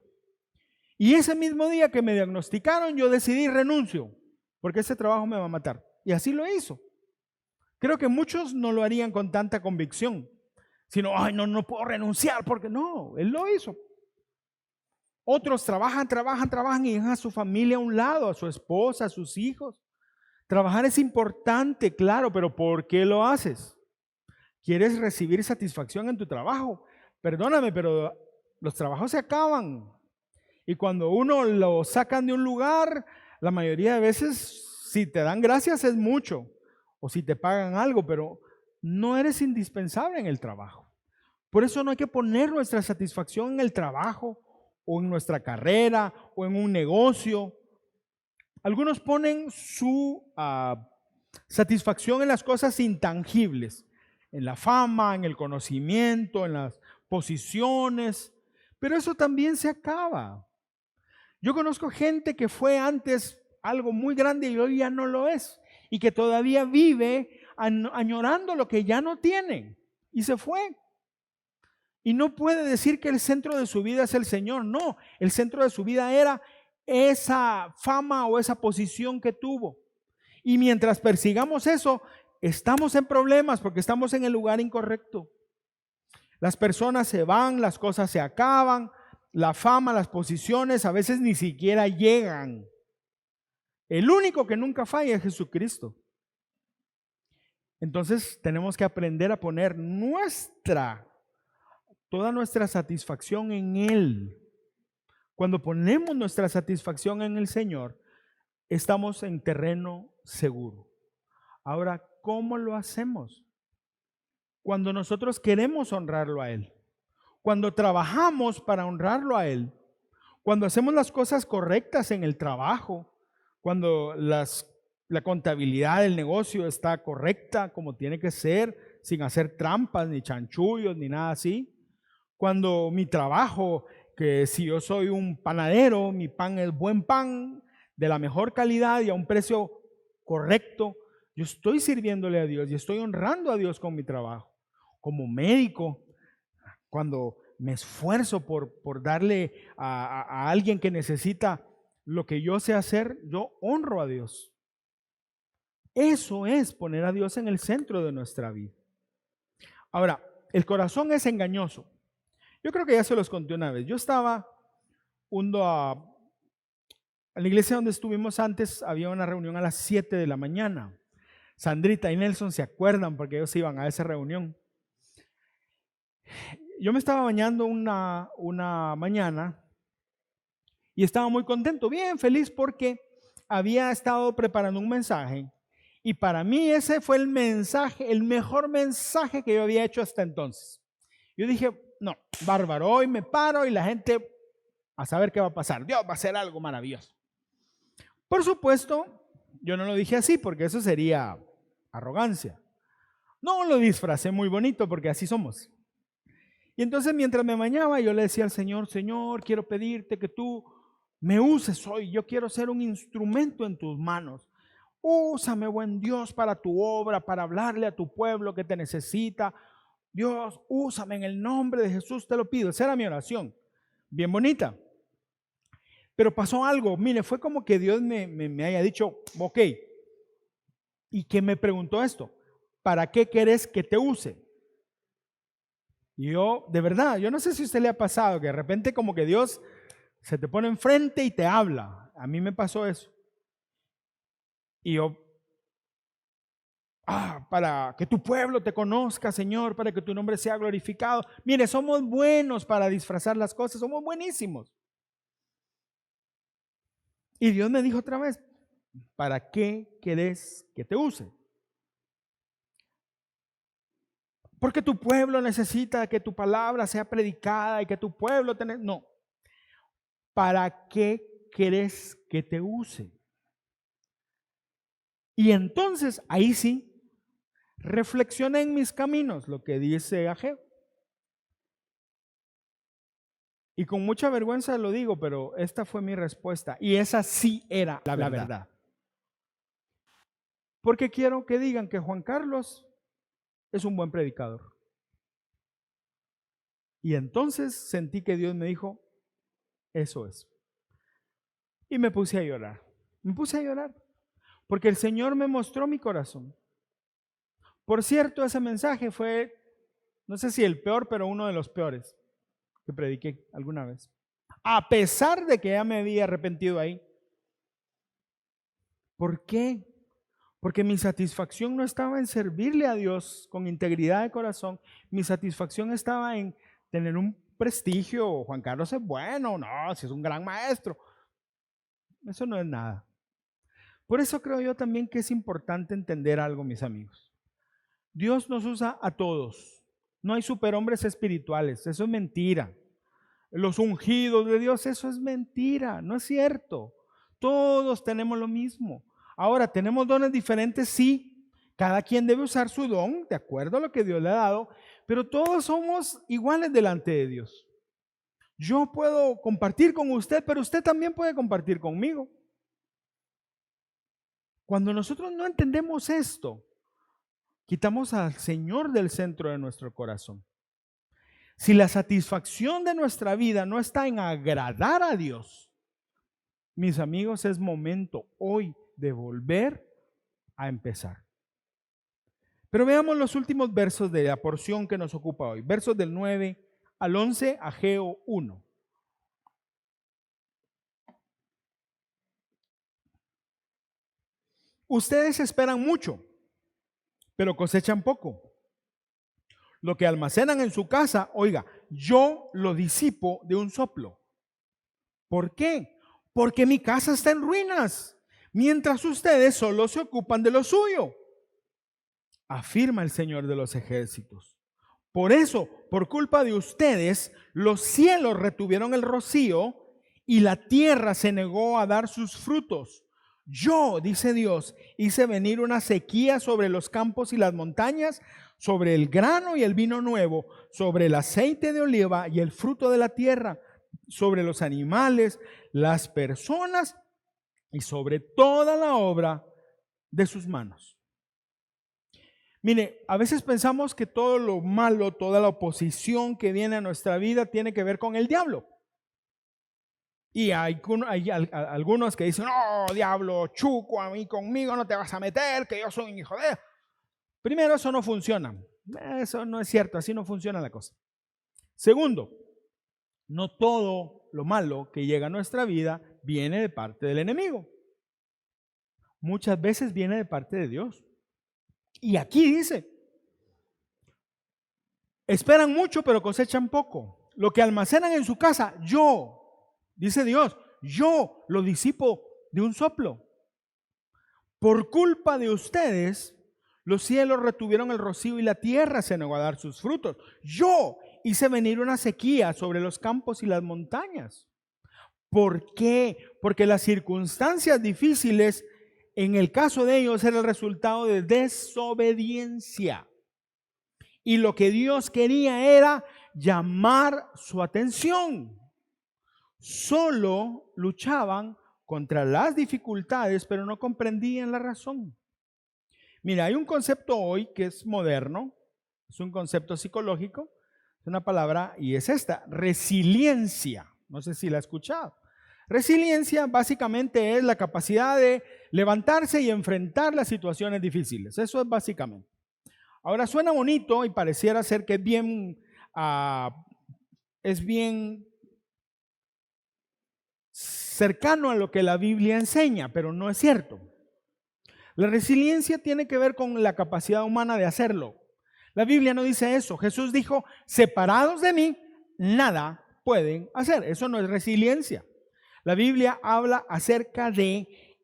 Y ese mismo día que me diagnosticaron, yo decidí renuncio, porque ese trabajo me va a matar. Y así lo hizo. Creo que muchos no lo harían con tanta convicción, sino, ay, no puedo renunciar, porque no, él lo hizo. Otros trabajan y dejan a su familia a un lado, a su esposa, a sus hijos. Trabajar es importante, claro, pero ¿por qué lo haces? ¿Quieres recibir satisfacción en tu trabajo? Perdóname, pero los trabajos se acaban. Y cuando uno lo sacan de un lugar, la mayoría de veces, si te dan gracias es mucho, o si te pagan algo, pero no eres indispensable en el trabajo. Por eso no hay que poner nuestra satisfacción en el trabajo, o en nuestra carrera, o en un negocio. Algunos ponen su satisfacción en las cosas intangibles, en la fama, en el conocimiento, en las posiciones, pero eso también se acaba. Yo conozco gente que fue antes algo muy grande y hoy ya no lo es, y que todavía vive añorando lo que ya no tiene, y se fue. Y no puede decir que el centro de su vida es el Señor, no, el centro de su vida era esa fama o esa posición que tuvo. Y mientras persigamos eso, estamos en problemas porque estamos en el lugar incorrecto. Las personas se van, las cosas se acaban, la fama, las posiciones a veces ni siquiera llegan. El único que nunca falla es Jesucristo. Entonces tenemos que aprender a poner toda nuestra satisfacción en Él. Cuando ponemos nuestra satisfacción en el Señor, estamos en terreno seguro. Ahora, ¿cómo lo hacemos? Cuando nosotros queremos honrarlo a Él, cuando trabajamos para honrarlo a Él, cuando hacemos las cosas correctas en el trabajo, cuando la contabilidad del negocio está correcta como tiene que ser, sin hacer trampas, ni chanchullos, ni nada así. Cuando mi trabajo, que si yo soy un panadero, mi pan es buen pan, de la mejor calidad y a un precio correcto, yo estoy sirviéndole a Dios y estoy honrando a Dios con mi trabajo. Como médico, cuando me esfuerzo por darle a alguien que necesita lo que yo sé hacer, yo honro a Dios. Eso es poner a Dios en el centro de nuestra vida. Ahora, el corazón es engañoso. Yo creo que ya se los conté una vez. Yo estaba en la iglesia donde estuvimos antes, había una reunión a las 7 de la mañana. Sandrita y Nelson se acuerdan porque ellos iban a esa reunión. Yo me estaba bañando una mañana y estaba muy contento, bien feliz porque había estado preparando un mensaje y para mí ese fue el mensaje, el mejor mensaje que yo había hecho hasta entonces. Yo dije, no, bárbaro, hoy me paro y la gente a saber qué va a pasar. Dios va a hacer algo maravilloso. Por supuesto, yo no lo dije así porque eso sería arrogancia. No, lo disfracé muy bonito porque así somos. Y entonces mientras me bañaba yo le decía al Señor, Señor, quiero pedirte que tú me uses hoy. Yo quiero ser un instrumento en tus manos. Úsame, buen Dios, para tu obra, para hablarle a tu pueblo que te necesita. Dios, úsame en el nombre de Jesús, te lo pido. Esa era mi oración. Bien bonita. Pero pasó algo. Mire, fue como que Dios me haya dicho, ok. Y que me preguntó esto. ¿Para qué querés que te use? Y yo, de verdad, yo no sé si a usted le ha pasado que de repente como que Dios se te pone enfrente y te habla. A mí me pasó eso. Y yo, para que tu pueblo te conozca, Señor, para que tu nombre sea glorificado. Mire, somos buenos para disfrazar las cosas, somos buenísimos. Y Dios me dijo otra vez, ¿para qué querés que te use? Porque tu pueblo necesita que tu palabra sea predicada y que tu pueblo no. ¿Para qué querés que te use? Y entonces, ahí sí, reflexioné en mis caminos, lo que dice Ageo. Y con mucha vergüenza lo digo, pero esta fue mi respuesta. Y esa sí era la verdad. Porque quiero que digan que Juan Carlos es un buen predicador. Y entonces sentí que Dios me dijo, eso es. Y me puse a llorar. Me puse a llorar. Porque el Señor me mostró mi corazón. Por cierto, ese mensaje fue, no sé si el peor, pero uno de los peores que prediqué alguna vez. A pesar de que ya me había arrepentido ahí. ¿Por qué? Porque mi satisfacción no estaba en servirle a Dios con integridad de corazón. Mi satisfacción estaba en tener un prestigio. Juan Carlos es bueno, no, si es un gran maestro. Eso no es nada. Por eso creo yo también que es importante entender algo, mis amigos. Dios nos usa a todos. No hay superhombres espirituales, eso es mentira. Los ungidos de Dios, eso es mentira, no es cierto. Todos tenemos lo mismo. Ahora, ¿tenemos dones diferentes? Sí. Cada quien debe usar su don de acuerdo a lo que Dios le ha dado, pero todos somos iguales delante de Dios. Yo puedo compartir con usted, pero usted también puede compartir conmigo. Cuando nosotros no entendemos esto, quitamos al Señor del centro de nuestro corazón. Si la satisfacción de nuestra vida no está en agradar a Dios, mis amigos, es momento hoy de volver a empezar. Pero veamos los últimos versos de la porción que nos ocupa hoy. Versos del 9 al 11, Ageo 1. Ustedes esperan mucho, pero cosechan poco. Lo que almacenan en su casa, oiga, yo lo disipo de un soplo. ¿Por qué? Porque mi casa está en ruinas, mientras ustedes solo se ocupan de lo suyo, afirma el Señor de los ejércitos. Por eso, por culpa de ustedes, los cielos retuvieron el rocío y la tierra se negó a dar sus frutos. Yo, dice Dios, hice venir una sequía sobre los campos y las montañas, sobre el grano y el vino nuevo, sobre el aceite de oliva y el fruto de la tierra, sobre los animales, las personas y sobre toda la obra de sus manos. Mire, a veces pensamos que todo lo malo, toda la oposición que viene a nuestra vida tiene que ver con el diablo. Y hay algunos que dicen, no, diablo, chuco, a mí conmigo no te vas a meter, que yo soy un hijo de... Primero, eso no funciona. Eso no es cierto, así no funciona la cosa. Segundo, no todo lo malo que llega a nuestra vida viene de parte del enemigo. Muchas veces viene de parte de Dios. Y aquí dice, esperan mucho pero cosechan poco. Lo que almacenan en su casa, yo, dice Dios, yo lo disipo de un soplo. Por culpa de ustedes, los cielos retuvieron el rocío y la tierra se negó a dar sus frutos. Yo hice venir una sequía sobre los campos y las montañas. ¿Por qué? Porque las circunstancias difíciles, en el caso de ellos, era el resultado de desobediencia. Y lo que Dios quería era llamar su atención. Solo luchaban contra las dificultades, pero no comprendían la razón. Mira, hay un concepto hoy que es moderno, es un concepto psicológico, es una palabra y es esta, resiliencia. No sé si la has escuchado. Resiliencia básicamente es la capacidad de levantarse y enfrentar las situaciones difíciles. Eso es básicamente. Ahora suena bonito y pareciera ser que es bien cercano a lo que la Biblia enseña, pero no es cierto. La resiliencia tiene que ver con la capacidad humana de hacerlo. La Biblia no dice eso. Jesús dijo, separados de mí, nada pueden hacer. Eso no es resiliencia. La Biblia habla acerca de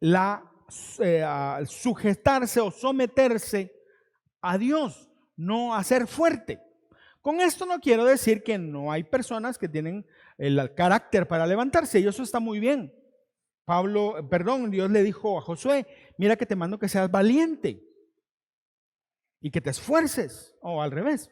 sujetarse o someterse a Dios, no a ser fuerte. Con esto no quiero decir que no hay personas que tienen el carácter para levantarse, y eso está muy bien. Dios le dijo a Josué, mira que te mando que seas valiente y que te esfuerces, o al revés.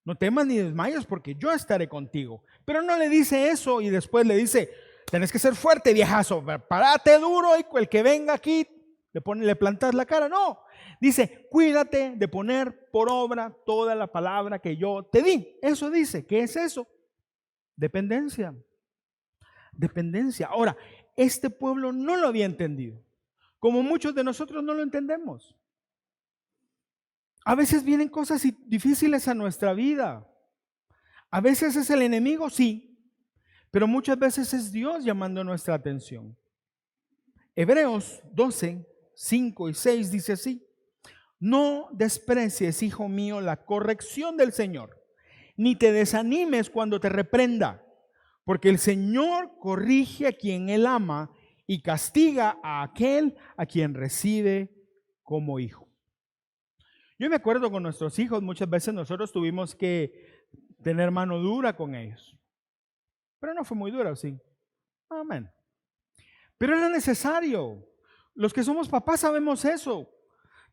No temas ni desmayes porque yo estaré contigo. Pero no le dice eso y después le dice, tenés que ser fuerte, viejazo, párate duro y el que venga aquí le plantas la cara. No, dice, cuídate de poner por obra toda la palabra que yo te di. Eso dice, ¿qué es eso? Dependencia. Dependencia. Ahora, este pueblo no lo había entendido, como muchos de nosotros no lo entendemos. A veces vienen cosas difíciles a nuestra vida. A veces es el enemigo, sí, pero muchas veces es Dios llamando nuestra atención. Hebreos 12, 5 y 6 dice así: no desprecies, hijo mío, la corrección del Señor, ni te desanimes cuando te reprenda, porque el Señor corrige a quien Él ama y castiga a aquel a quien recibe como hijo. Yo me acuerdo con nuestros hijos, muchas veces nosotros tuvimos que tener mano dura con ellos. Pero no fue muy dura, ¿sí? Amén. Pero era necesario. Los que somos papás sabemos eso.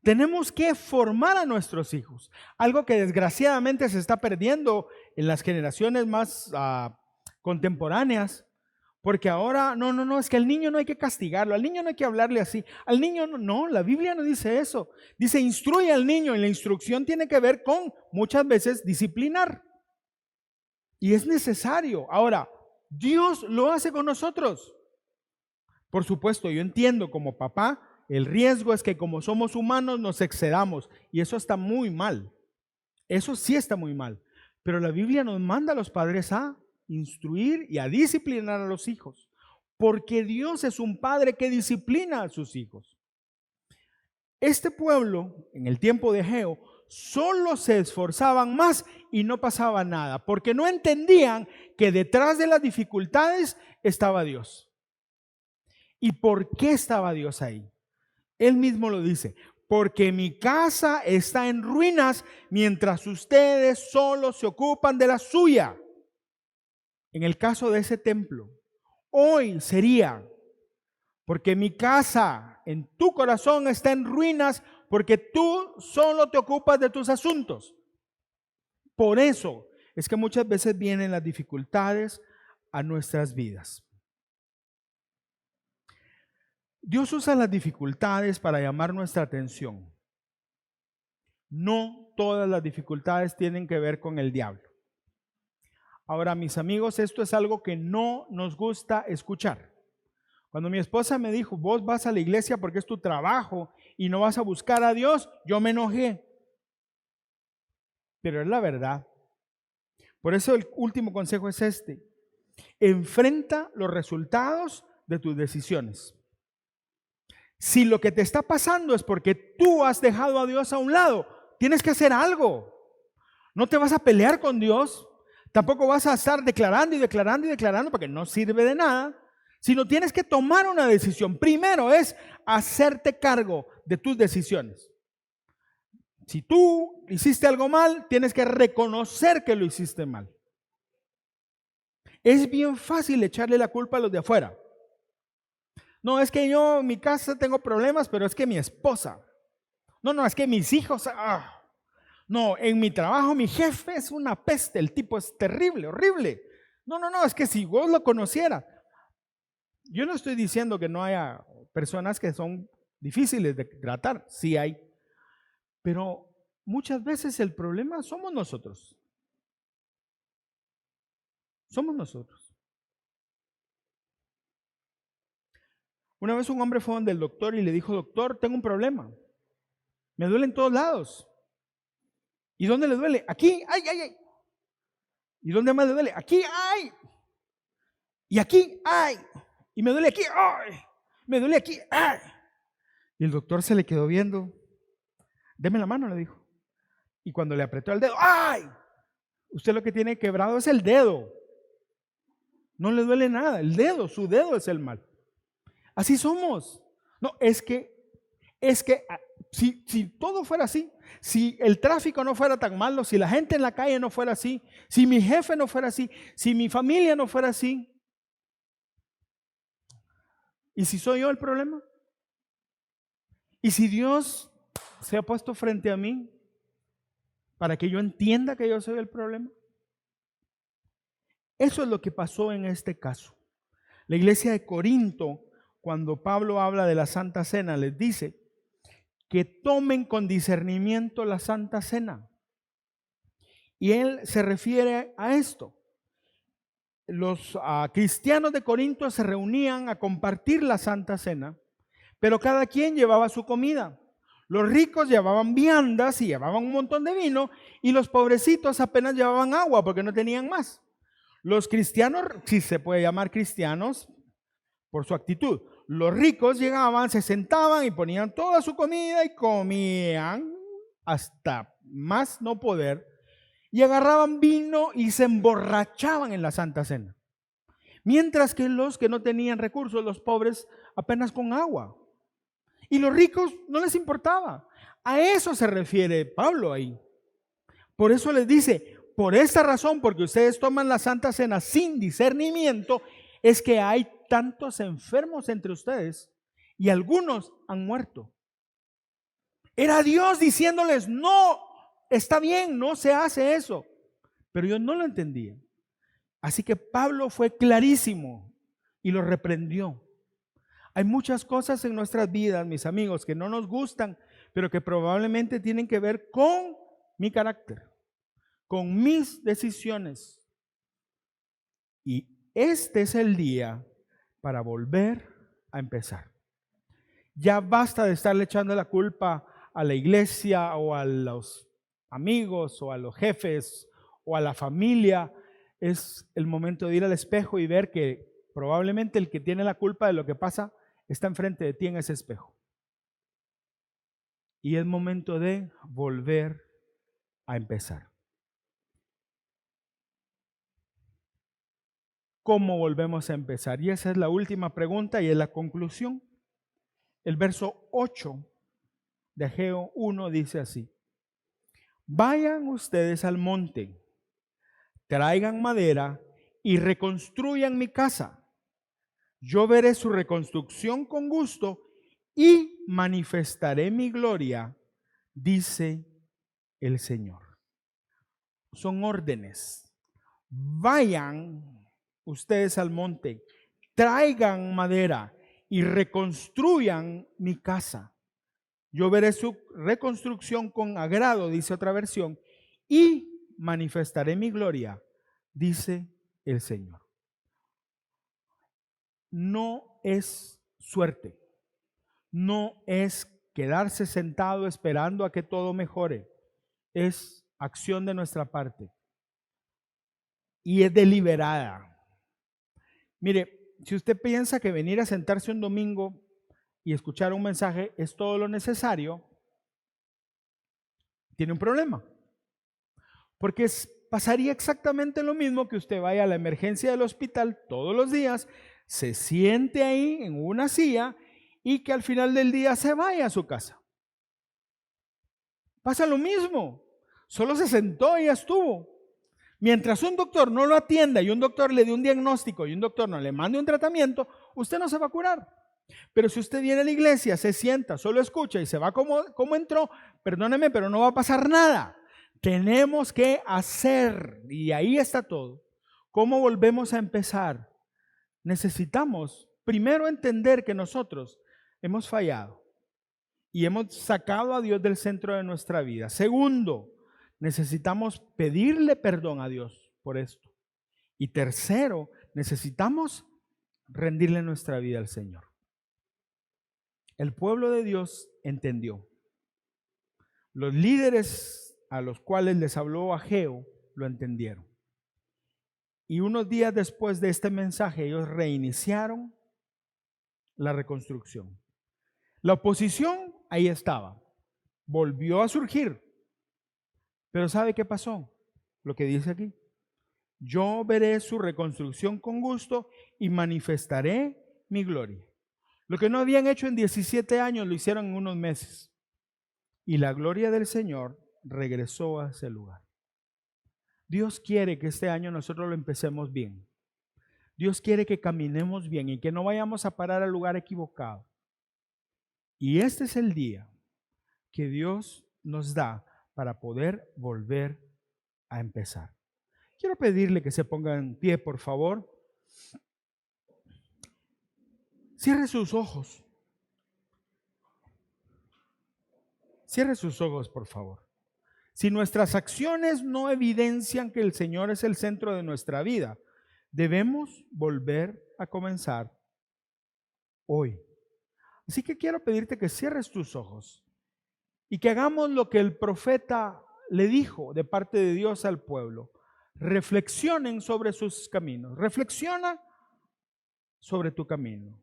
Tenemos que formar a nuestros hijos. Algo que desgraciadamente se está perdiendo en las generaciones más contemporáneas. Porque ahora, no, es que al niño no hay que castigarlo, al niño no hay que hablarle así, al niño no, la Biblia no dice eso. Dice, instruye al niño, y la instrucción tiene que ver con, muchas veces, disciplinar. Y es necesario. Ahora, Dios lo hace con nosotros. Por supuesto, yo entiendo como papá, el riesgo es que como somos humanos nos excedamos, y eso está muy mal. Eso sí está muy mal. Pero la Biblia nos manda a los padres a instruir y a disciplinar a los hijos, porque Dios es un padre que disciplina a sus hijos. Este pueblo, en el tiempo de Ageo, solo se esforzaban más y no pasaba nada, porque no entendían que detrás de las dificultades estaba Dios. ¿Y por qué estaba Dios ahí? Él mismo lo dice: porque mi casa está en ruinas mientras ustedes solo se ocupan de la suya. En el caso de ese templo, hoy sería: porque mi casa en tu corazón está en ruinas porque tú solo te ocupas de tus asuntos. Por eso es que muchas veces vienen las dificultades a nuestras vidas. Dios usa las dificultades para llamar nuestra atención. No todas las dificultades tienen que ver con el diablo. Ahora, mis amigos, esto es algo que no nos gusta escuchar. Cuando mi esposa me dijo, vos vas a la iglesia porque es tu trabajo y no vas a buscar a Dios, yo me enojé. Pero es la verdad. Por eso el último consejo es este: enfrenta los resultados de tus decisiones. Si lo que te está pasando es porque tú has dejado a Dios a un lado, tienes que hacer algo. No te vas a pelear con Dios, tampoco vas a estar declarando y declarando y declarando porque no sirve de nada, sino tienes que tomar una decisión. Primero es hacerte cargo de tus decisiones. Si tú hiciste algo mal, tienes que reconocer que lo hiciste mal. Es bien fácil echarle la culpa a los de afuera. No, es que yo en mi casa tengo problemas, pero es que mi esposa. No, es que mis hijos. No, en mi trabajo mi jefe es una peste, el tipo es terrible, horrible. No, es que si vos lo conocieras. Yo no estoy diciendo que no haya personas que son difíciles de tratar, sí hay. Pero muchas veces el problema somos nosotros. Somos nosotros. Una vez un hombre fue donde el doctor y le dijo: doctor, tengo un problema. Me duele en todos lados. ¿Y dónde le duele? Aquí, ay. ¿Y dónde más le duele? Aquí, ay. Y aquí, ay. Y me duele aquí, ay. Me duele aquí, ay. Y el doctor se le quedó viendo. Deme la mano, le dijo. Y cuando le apretó el dedo, ¡ay! Usted lo que tiene quebrado es el dedo. No le duele nada, el dedo, su dedo es el mal. Así somos. No, es que si todo fuera así, si el tráfico no fuera tan malo, si la gente en la calle no fuera así, si mi jefe no fuera así, si mi familia no fuera así, ¿y si soy yo el problema? ¿Y si Dios se ha puesto frente a mí? para que yo entienda que yo soy el problema. Eso es lo que pasó en este caso. La iglesia de Corinto, cuando Pablo habla de la Santa Cena, les dice que tomen con discernimiento la Santa Cena. Y él se refiere a esto. Los cristianos de Corinto se reunían a compartir la Santa Cena, pero cada quien llevaba su comida. Los ricos llevaban viandas y llevaban un montón de vino, y los pobrecitos apenas llevaban agua porque no tenían más. Los cristianos, si se puede llamar cristianos por su actitud, los ricos llegaban, se sentaban y ponían toda su comida y comían hasta más no poder, y agarraban vino y se emborrachaban en la Santa Cena. Mientras que los que no tenían recursos, los pobres, apenas con agua. Y los ricos no les importaba. A eso se refiere Pablo ahí. Por eso les dice, por esta razón, porque ustedes toman la Santa Cena sin discernimiento, es que hay tantos enfermos entre ustedes y algunos han muerto. Era Dios diciéndoles, no, está bien, no se hace eso. Pero ellos no lo entendían. Así que Pablo fue clarísimo y lo reprendió. Hay muchas cosas en nuestras vidas, mis amigos, que no nos gustan, pero que probablemente tienen que ver con mi carácter, con mis decisiones. Y este es el día para volver a empezar. Ya basta de estarle echando la culpa a la iglesia o a los amigos o a los jefes o a la familia. Es el momento de ir al espejo y ver que probablemente el que tiene la culpa de lo que pasa está enfrente de ti en ese espejo. Y es momento de volver a empezar. ¿Cómo volvemos a empezar? Y esa es la última pregunta y es la conclusión. El verso 8 de Ageo 1 dice así: vayan ustedes al monte, traigan madera y reconstruyan mi casa. Yo veré su reconstrucción con gusto y manifestaré mi gloria, dice el Señor. Son órdenes. Vayan ustedes al monte, traigan madera y reconstruyan mi casa. Yo veré su reconstrucción con agrado, dice otra versión, y manifestaré mi gloria, dice el Señor. No es suerte, no es quedarse sentado esperando a que todo mejore, es acción de nuestra parte y es deliberada. Mire, si usted piensa que venir a sentarse un domingo y escuchar un mensaje es todo lo necesario, tiene un problema, porque pasaría exactamente lo mismo que usted vaya a la emergencia del hospital todos los días, se siente ahí en una silla y que al final del día se vaya a su casa. Pasa lo mismo, solo se sentó y ya estuvo. Mientras un doctor no lo atienda y un doctor le dé un diagnóstico y un doctor no le mande un tratamiento, usted no se va a curar. Pero si usted viene a la iglesia, se sienta, solo escucha y se va como entró, perdóneme, pero no va a pasar nada. Tenemos que hacer, y ahí está todo. ¿Cómo volvemos a empezar? Necesitamos primero entender que nosotros hemos fallado y hemos sacado a Dios del centro de nuestra vida. Segundo, necesitamos pedirle perdón a Dios por esto. Y tercero, necesitamos rendirle nuestra vida al Señor. El pueblo de Dios entendió. Los líderes a los cuales les habló Ageo lo entendieron. Y unos días después de este mensaje, ellos reiniciaron la reconstrucción. La oposición ahí estaba, volvió a surgir. Pero ¿sabe qué pasó? Lo que dice aquí. Yo veré su reconstrucción con gusto y manifestaré mi gloria. Lo que no habían hecho en 17 años lo hicieron en unos meses. Y la gloria del Señor regresó a ese lugar. Dios quiere que este año nosotros lo empecemos bien. Dios quiere que caminemos bien y que no vayamos a parar al lugar equivocado. Y este es el día que Dios nos da para poder volver a empezar. Quiero pedirle que se ponga en pie, por favor. Cierre sus ojos. Cierre sus ojos, por favor. Si nuestras acciones no evidencian que el Señor es el centro de nuestra vida, debemos volver a comenzar hoy. Así que quiero pedirte que cierres tus ojos y que hagamos lo que el profeta le dijo de parte de Dios al pueblo. Reflexionen sobre sus caminos. Reflexiona sobre tu camino.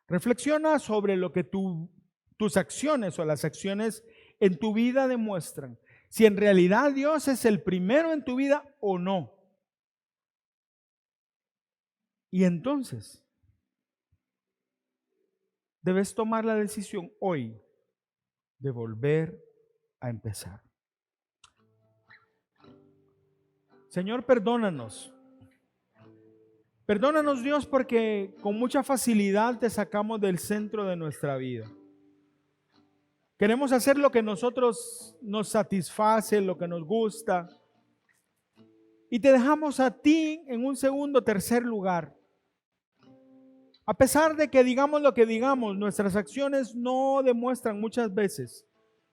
Reflexiona sobre lo que tus acciones o las acciones en tu vida demuestran. Si en realidad Dios es el primero en tu vida o no. Y entonces debes tomar la decisión hoy de volver a empezar. Señor, perdónanos. Perdónanos, Dios, porque con mucha facilidad te sacamos del centro de nuestra vida. Queremos hacer lo que nosotros nos satisface, lo que nos gusta. Y te dejamos a ti en un segundo, tercer lugar. A pesar de que digamos lo que digamos, nuestras acciones no demuestran muchas veces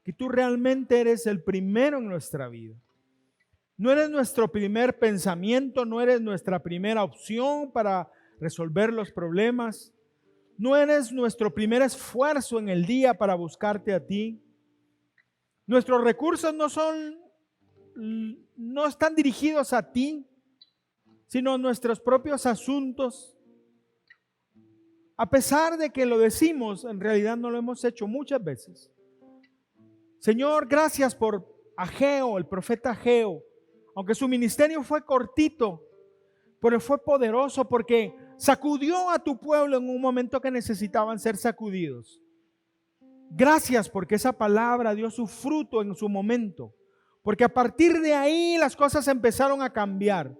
que tú realmente eres el primero en nuestra vida. No eres nuestro primer pensamiento, no eres nuestra primera opción para resolver los problemas. No eres nuestro primer esfuerzo en el día para buscarte a ti. Nuestros recursos no están dirigidos a ti, sino a nuestros propios asuntos. A pesar de que lo decimos, en realidad no lo hemos hecho muchas veces. Señor, gracias por Ageo, el profeta Ageo. Aunque su ministerio fue cortito, pero fue poderoso porque sacudió a tu pueblo en un momento que necesitaban ser sacudidos. Gracias porque esa palabra dio su fruto en su momento. Porque a partir de ahí las cosas empezaron a cambiar.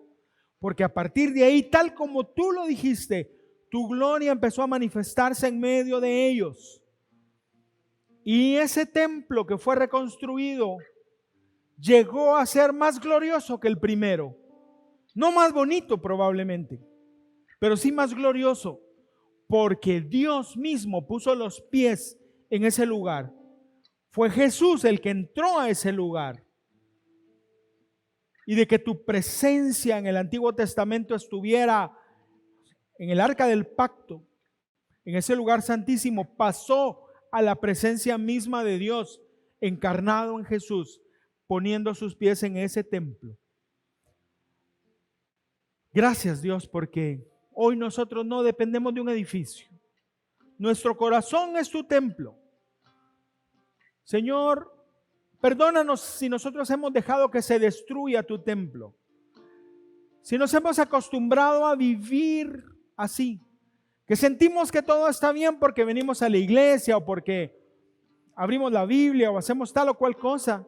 Porque a partir de ahí, tal como tú lo dijiste, tu gloria empezó a manifestarse en medio de ellos. Y ese templo que fue reconstruido llegó a ser más glorioso que el primero. No más bonito probablemente, pero sí más glorioso, porque Dios mismo puso los pies en ese lugar. Fue Jesús el que entró a ese lugar. Y de que tu presencia en el Antiguo Testamento estuviera en el arca del pacto, en ese lugar santísimo, pasó a la presencia misma de Dios encarnado en Jesús, poniendo sus pies en ese templo. Gracias, Dios, porque hoy nosotros no dependemos de un edificio. Nuestro corazón es tu templo. Señor, perdónanos si nosotros hemos dejado que se destruya tu templo. Si nos hemos acostumbrado a vivir así, que sentimos que todo está bien porque venimos a la iglesia o porque abrimos la Biblia o hacemos tal o cual cosa.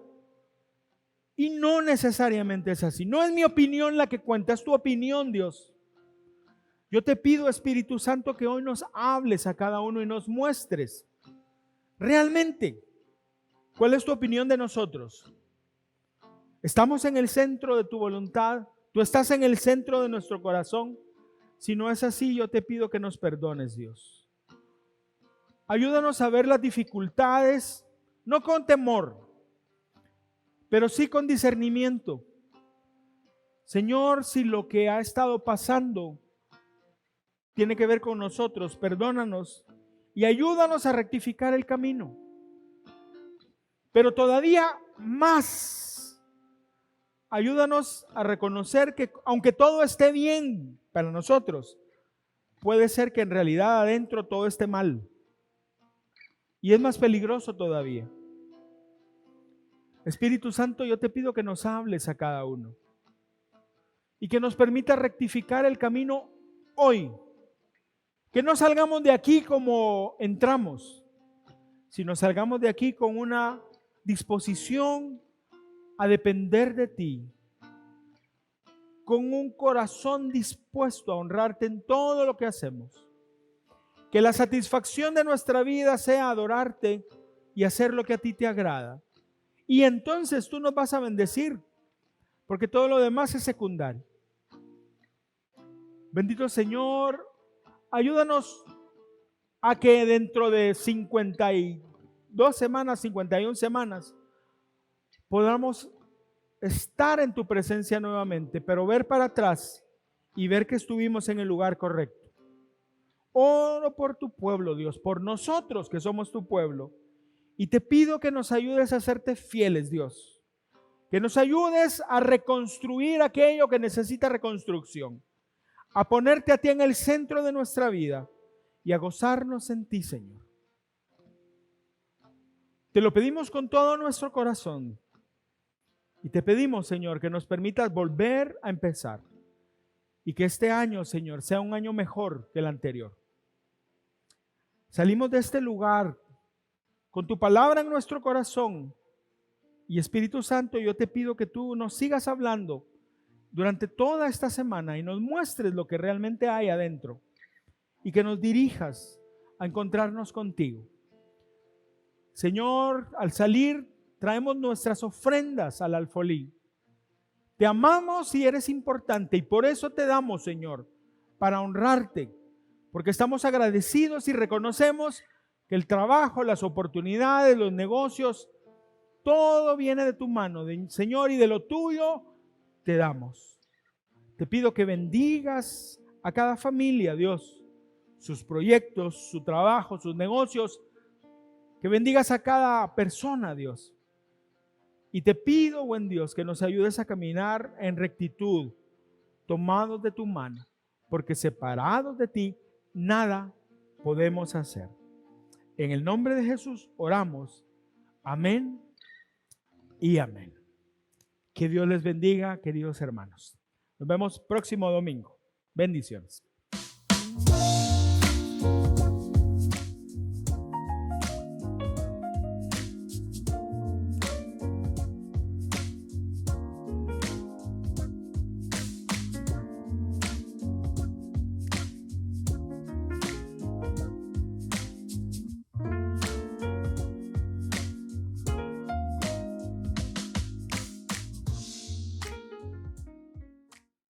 Y no necesariamente es así. No es mi opinión la que cuenta, es tu opinión, Dios. Yo te pido, Espíritu Santo, que hoy nos hables a cada uno y nos muestres realmente cuál es tu opinión de nosotros. ¿Estamos en el centro de tu voluntad? ¿Tú estás en el centro de nuestro corazón? Si no es así, yo te pido que nos perdones, Dios. Ayúdanos a ver las dificultades, no con temor, pero sí con discernimiento. Señor, si lo que ha estado pasando tiene que ver con nosotros, perdónanos y ayúdanos a rectificar el camino. Pero todavía más, ayúdanos a reconocer que aunque todo esté bien para nosotros, puede ser que en realidad adentro todo esté mal. Y es más peligroso todavía. Espíritu Santo, yo te pido que nos hables a cada uno y que nos permita rectificar el camino hoy. Que no salgamos de aquí como entramos, sino salgamos de aquí con una disposición a depender de ti, con un corazón dispuesto a honrarte en todo lo que hacemos. Que la satisfacción de nuestra vida sea adorarte y hacer lo que a ti te agrada. Y entonces tú nos vas a bendecir, porque todo lo demás es secundario. Bendito Señor, ayúdanos a que dentro de 52 semanas, 51 semanas, podamos estar en tu presencia nuevamente, pero ver para atrás y ver que estuvimos en el lugar correcto. Oro por tu pueblo, Dios, por nosotros que somos tu pueblo. Y te pido que nos ayudes a serte fieles, Dios. Que nos ayudes a reconstruir aquello que necesita reconstrucción. A ponerte a ti en el centro de nuestra vida y a gozarnos en ti, Señor. Te lo pedimos con todo nuestro corazón. Y te pedimos, Señor, que nos permitas volver a empezar. Y que este año, Señor, sea un año mejor que el anterior. Salimos de este lugar con tu palabra en nuestro corazón. Y Espíritu Santo, yo te pido que tú nos sigas hablando durante toda esta semana y nos muestres lo que realmente hay adentro. Y que nos dirijas a encontrarnos contigo. Señor, al salir traemos nuestras ofrendas al alfolí. Te amamos y eres importante y por eso te damos, Señor, para honrarte, porque estamos agradecidos y reconocemos que el trabajo, las oportunidades, los negocios, todo viene de tu mano, Señor, y de lo tuyo te damos. Te pido que bendigas a cada familia, Dios, sus proyectos, su trabajo, sus negocios, que bendigas a cada persona, Dios. Y te pido, buen Dios, que nos ayudes a caminar en rectitud, tomados de tu mano, porque separados de ti, nada podemos hacer. En el nombre de Jesús oramos. Amén y amén. Que Dios les bendiga, queridos hermanos. Nos vemos próximo domingo. Bendiciones.